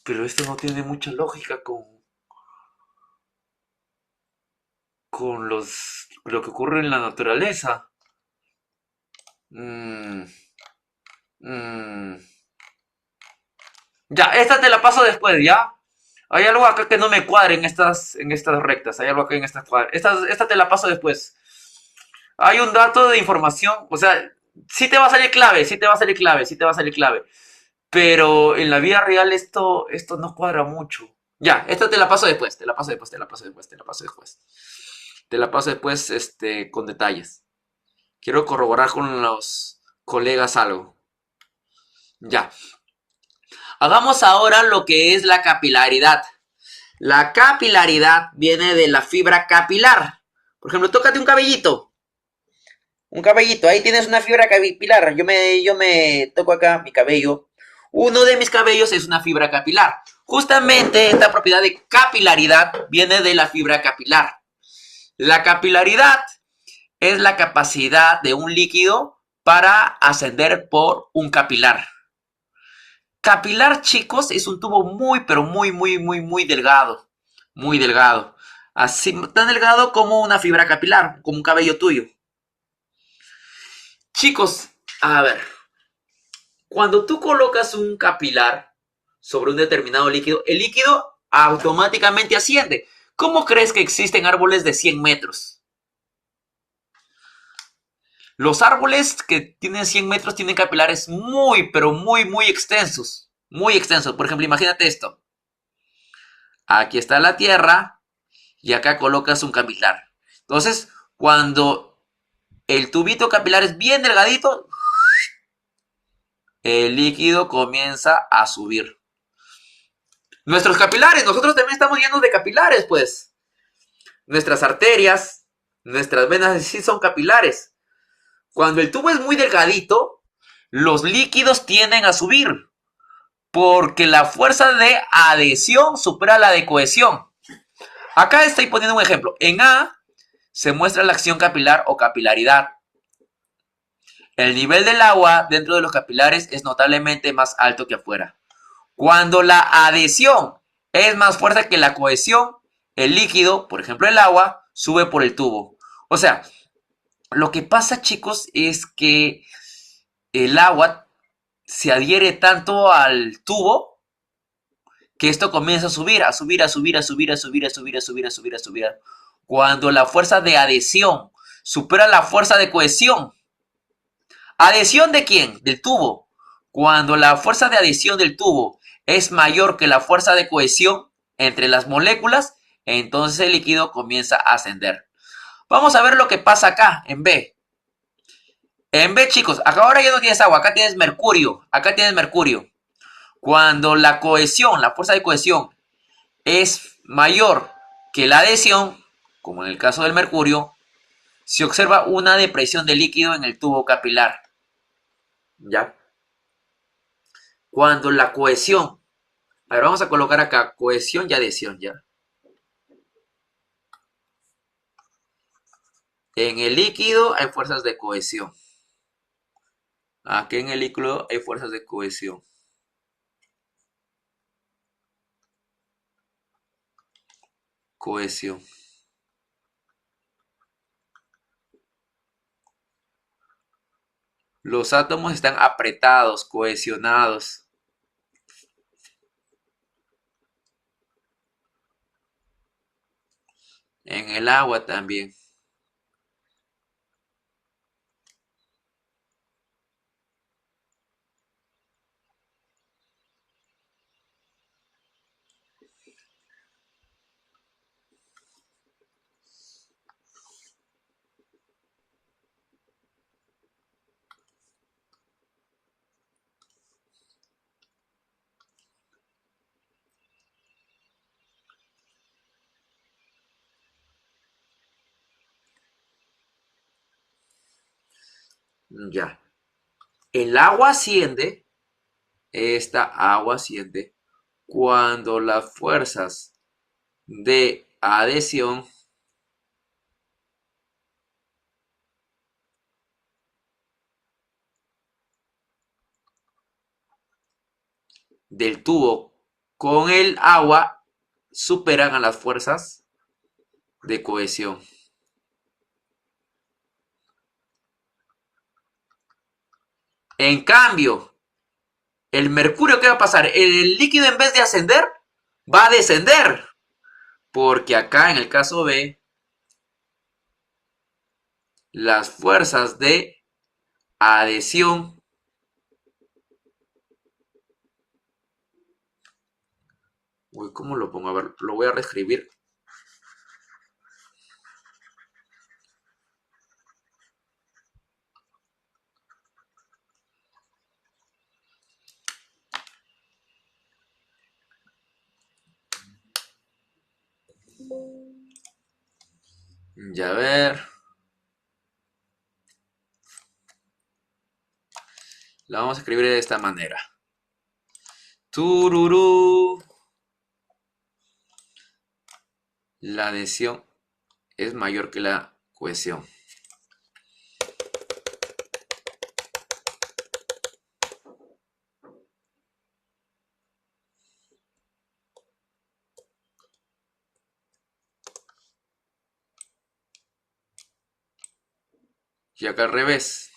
S1: Pero esto no tiene mucha lógica con lo que ocurre en la naturaleza. Ya, esta te la paso después, ¿ya? Hay algo acá que no me cuadra en estas rectas. Hay algo acá en estas cuadras. Esta te la paso después. Hay un dato de información. O sea, sí te va a salir clave. Pero en la vida real esto no cuadra mucho. Ya, esta te la paso después. Te la paso después, con detalles. Quiero corroborar con los colegas algo. Ya. Hagamos ahora lo que es la capilaridad. La capilaridad viene de la fibra capilar. Por ejemplo, tócate un cabellito. Ahí tienes una fibra capilar. Yo me toco acá mi cabello. Uno de mis cabellos es una fibra capilar. Justamente esta propiedad de capilaridad viene de la fibra capilar. La capilaridad es la capacidad de un líquido para ascender por un capilar. Capilar, chicos, es un tubo muy, pero muy delgado. Muy delgado. Así, tan delgado como una fibra capilar, como un cabello tuyo. Chicos, a ver. Cuando tú colocas un capilar sobre un determinado líquido, el líquido automáticamente asciende. ¿Cómo crees que existen árboles de 100 metros? Los árboles que tienen 100 metros tienen capilares muy, pero muy extensos. Muy extensos. Por ejemplo, imagínate esto. Aquí está la tierra y acá colocas un capilar. Entonces, cuando el tubito capilar es bien delgadito, el líquido comienza a subir. Nuestros capilares, nosotros también estamos llenos de capilares, pues. Nuestras arterias, nuestras venas sí son capilares. Cuando el tubo es muy delgadito, los líquidos tienden a subir, porque la fuerza de adhesión supera la de cohesión. Acá estoy poniendo un ejemplo. En A se muestra la acción capilar o capilaridad. El nivel del agua dentro de los capilares es notablemente más alto que afuera. Cuando la adhesión es más fuerte que la cohesión, el líquido, por ejemplo el agua, sube por el tubo. O sea, lo que pasa, chicos, es que el agua se adhiere tanto al tubo que esto comienza a subir, a subir, a subir, a subir, a subir, a subir, a subir, a subir, a subir. Cuando la fuerza de adhesión supera la fuerza de cohesión. ¿Adhesión de quién? Del tubo. Cuando la fuerza de adhesión del tubo es mayor que la fuerza de cohesión entre las moléculas, entonces el líquido comienza a ascender. Vamos a ver lo que pasa acá, en B. En B, chicos, acá ahora ya no tienes agua, acá tienes mercurio. Acá tienes mercurio. Cuando la cohesión, la fuerza de cohesión, es mayor que la adhesión, como en el caso del mercurio, se observa una depresión del líquido en el tubo capilar. ¿Ya? Cuando la cohesión, a ver, vamos a colocar acá cohesión y adhesión, ¿ya? En el líquido hay fuerzas de cohesión. Aquí en el líquido hay fuerzas de cohesión. Cohesión. Los átomos están apretados, cohesionados. En el agua también. Ya. El agua asciende, esta agua asciende, cuando las fuerzas de adhesión del tubo con el agua superan a las fuerzas de cohesión. En cambio, el mercurio, ¿qué va a pasar? El líquido, en vez de ascender, va a descender. Porque acá en el caso B, las fuerzas de adhesión uy, ¿cómo lo pongo? A ver, lo voy a reescribir. Ya ver. La vamos a escribir de esta manera. Tururú. La adhesión es mayor que la cohesión. Y acá al revés.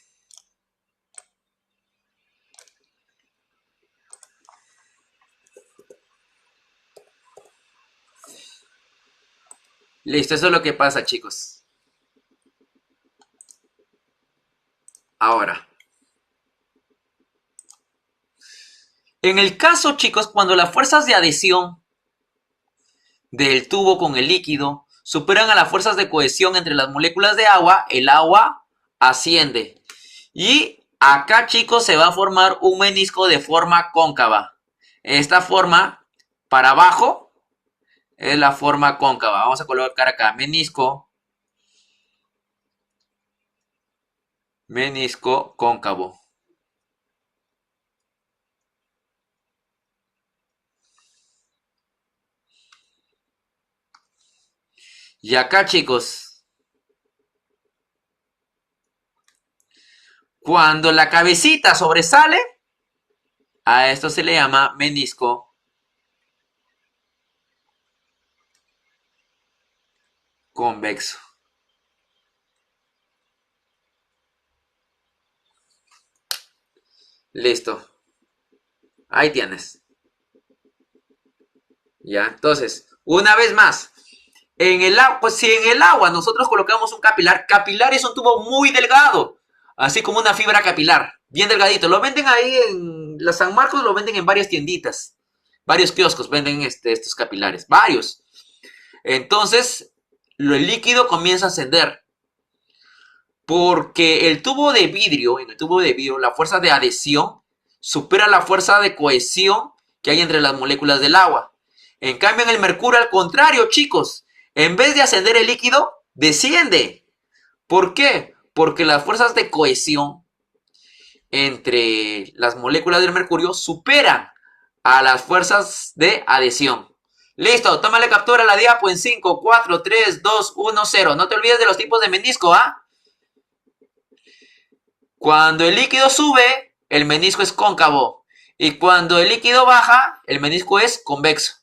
S1: Listo, eso es lo que pasa, chicos. Ahora. En el caso, chicos, cuando las fuerzas de adhesión del tubo con el líquido superan a las fuerzas de cohesión entre las moléculas de agua, el agua asciende. Y acá, chicos, se va a formar un menisco de forma cóncava. Esta forma, para abajo, es la forma cóncava. Vamos a colocar acá menisco. Menisco cóncavo. Y acá, chicos, cuando la cabecita sobresale, a esto se le llama menisco convexo. Listo. Ahí tienes. Ya, entonces, una vez más. En el agua, pues si en el agua nosotros colocamos un capilar, capilar es un tubo muy delgado, así como una fibra capilar, bien delgadito. Lo venden ahí en la San Marcos, lo venden en varias tienditas, varios kioscos venden estos capilares, varios. Entonces, el líquido comienza a ascender, porque el tubo de vidrio, en el tubo de vidrio, la fuerza de adhesión supera la fuerza de cohesión que hay entre las moléculas del agua. En cambio, en el mercurio, al contrario, chicos, en vez de ascender el líquido, desciende. ¿Por qué? Porque las fuerzas de cohesión entre las moléculas del mercurio superan a las fuerzas de adhesión. Listo, tómale captura a la diapo en 5, 4, 3, 2, 1, 0. No te olvides de los tipos de menisco, ¿ah? Cuando el líquido sube, el menisco es cóncavo. Y cuando el líquido baja, el menisco es convexo.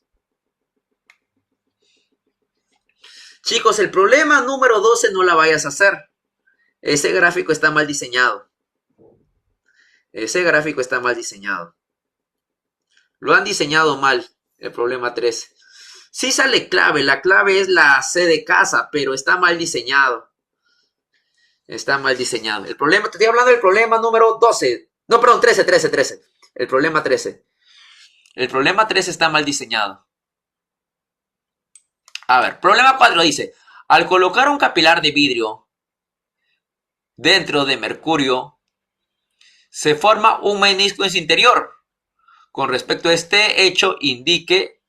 S1: Chicos, el problema número 12 no la vayas a hacer. Ese gráfico está mal diseñado. Ese gráfico está mal diseñado. Lo han diseñado mal, el problema 13. Sí sale clave, la clave es la C de casa, pero está mal diseñado. Está mal diseñado. El problema, te estoy hablando del problema número 12. No, perdón, 13. El problema 13. El problema 13 está mal diseñado. A ver, problema 4 dice, al colocar un capilar de vidrio dentro de mercurio, se forma un menisco en su interior. Con respecto a este hecho, indique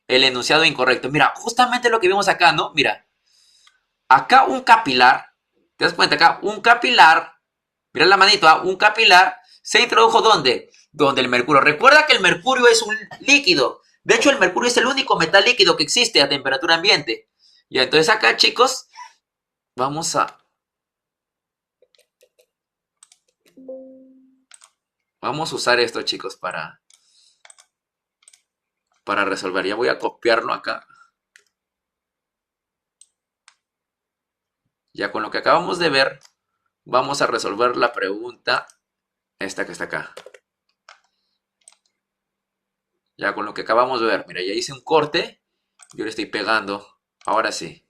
S1: el enunciado incorrecto. Mira, justamente lo que vimos acá, ¿no? Mira, acá un capilar, ¿te das cuenta acá? Un capilar, mira la manito, ¿ah? Un capilar se introdujo ¿dónde? Donde el mercurio. Recuerda que el mercurio es un líquido. De hecho, el mercurio es el único metal líquido que existe a temperatura ambiente. Y entonces acá, chicos, vamos a usar esto, chicos, para resolver. Ya voy a copiarlo acá. Ya con lo que acabamos de ver, vamos a resolver la pregunta esta que está acá. Ya con lo que acabamos de ver. Mira, ya hice un corte. Yo le estoy pegando. Ahora sí.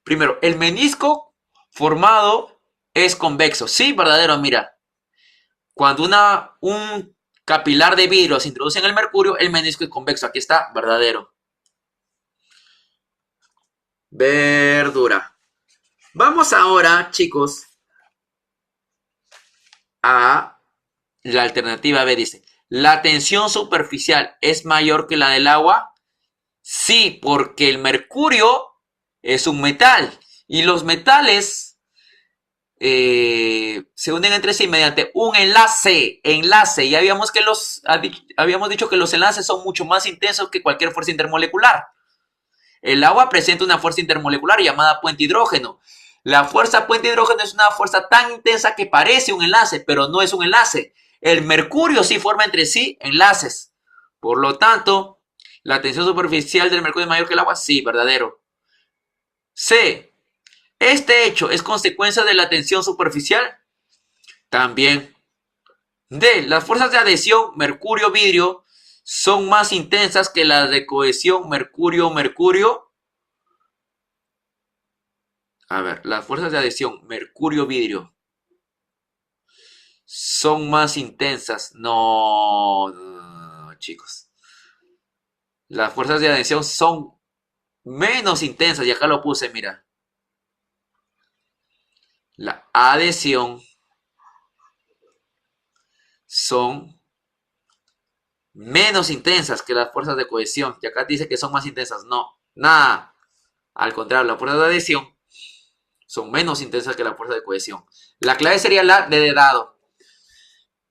S1: Primero, el menisco formado es convexo. Sí, verdadero, mira. Cuando un capilar de vidrio se introduce en el mercurio, el menisco es convexo. Aquí está, verdadero. Verdura. Vamos ahora, chicos, a la alternativa B. Dice, ¿la tensión superficial es mayor que la del agua? Sí, porque el mercurio es un metal. Y los metales se unen entre sí mediante un enlace. Y habíamos dicho que los enlaces son mucho más intensos que cualquier fuerza intermolecular. El agua presenta una fuerza intermolecular llamada puente hidrógeno. La fuerza puente hidrógeno es una fuerza tan intensa que parece un enlace, pero no es un enlace. El mercurio sí forma entre sí enlaces. Por lo tanto, la tensión superficial del mercurio es mayor que el agua. Sí, verdadero. C. ¿Este hecho es consecuencia de la tensión superficial? También. D. Las fuerzas de adhesión mercurio-vidrio son más intensas que las de cohesión mercurio-mercurio. A ver, las fuerzas de adhesión mercurio-vidrio son más intensas. No, chicos. Las fuerzas de adhesión son menos intensas. Y acá lo puse, mira. La adhesión son menos intensas que las fuerzas de cohesión. Y acá dice que son más intensas. No, nada. Al contrario, las fuerzas de adhesión son menos intensas que las fuerzas de cohesión. La clave sería la de dado.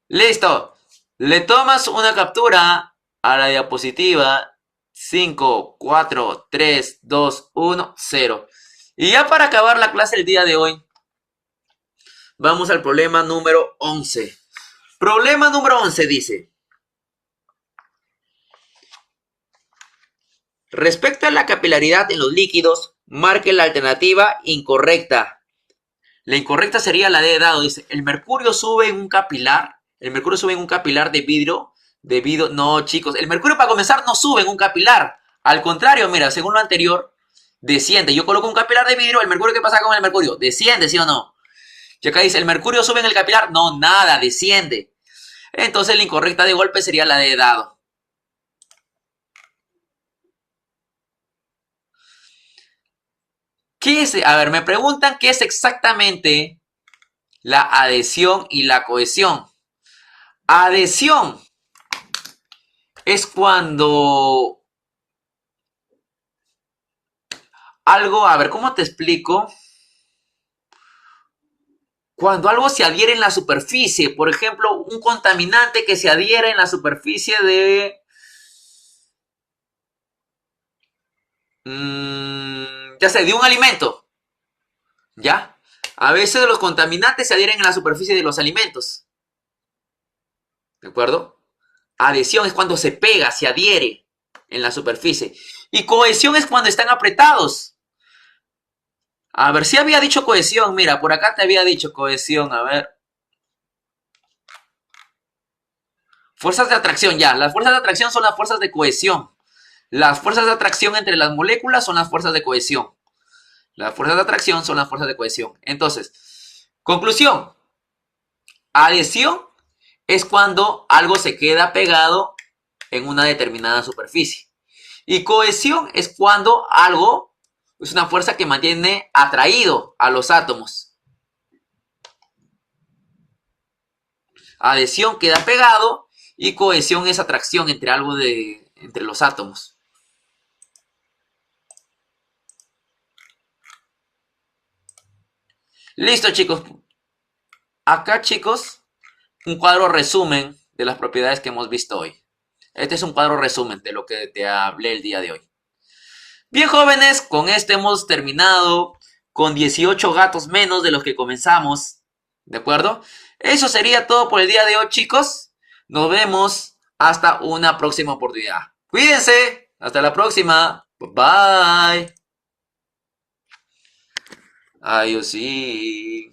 S1: Listo. Le tomas una captura a la diapositiva. 5, 4, 3, 2, 1, 0. Y ya para acabar la clase el día de hoy, vamos al problema número 11. Problema número 11 dice: respecto a la capilaridad en los líquidos, marque la alternativa incorrecta. La incorrecta sería la de dado. Dice, el mercurio sube en un capilar. El mercurio sube en un capilar de vidrio. No, chicos. El mercurio, para comenzar, no sube en un capilar. Al contrario, mira, según lo anterior, desciende. Yo coloco un capilar de vidrio. ¿El mercurio qué pasa con el mercurio? Desciende, ¿sí o no? Y acá dice, ¿el mercurio sube en el capilar? No, nada, desciende. Entonces la incorrecta de golpe sería la de dado. ¿Qué es? A ver, me preguntan qué es exactamente la adhesión y la cohesión. Adhesión es cuando algo, a ver, ¿cómo te explico? Cuando algo se adhiere en la superficie, por ejemplo, un contaminante que se adhiere en la superficie de... ya sé, de un alimento. ¿Ya? A veces los contaminantes se adhieren en la superficie de los alimentos. ¿De acuerdo? Adhesión es cuando se pega, se adhiere en la superficie. Y cohesión es cuando están apretados. A ver, si había dicho cohesión. Mira, por acá te había dicho cohesión. A ver. Fuerzas de atracción, ya. Las fuerzas de atracción son las fuerzas de cohesión. Las fuerzas de atracción entre las moléculas son las fuerzas de cohesión. Las fuerzas de atracción son las fuerzas de cohesión. Entonces, conclusión. Adhesión es cuando algo se queda pegado en una determinada superficie. Y cohesión es cuando algo es una fuerza que mantiene atraído a los átomos. Adhesión queda pegado y cohesión es atracción entre entre los átomos. Listo, chicos. Acá, chicos, un cuadro resumen de las propiedades que hemos visto hoy. Este es un cuadro resumen de lo que te hablé el día de hoy. Bien, jóvenes, con esto hemos terminado con 18 gatos menos de los que comenzamos. ¿De acuerdo? Eso sería todo por el día de hoy, chicos. Nos vemos hasta una próxima oportunidad. Cuídense. Hasta la próxima. Bye. Adiós, sí.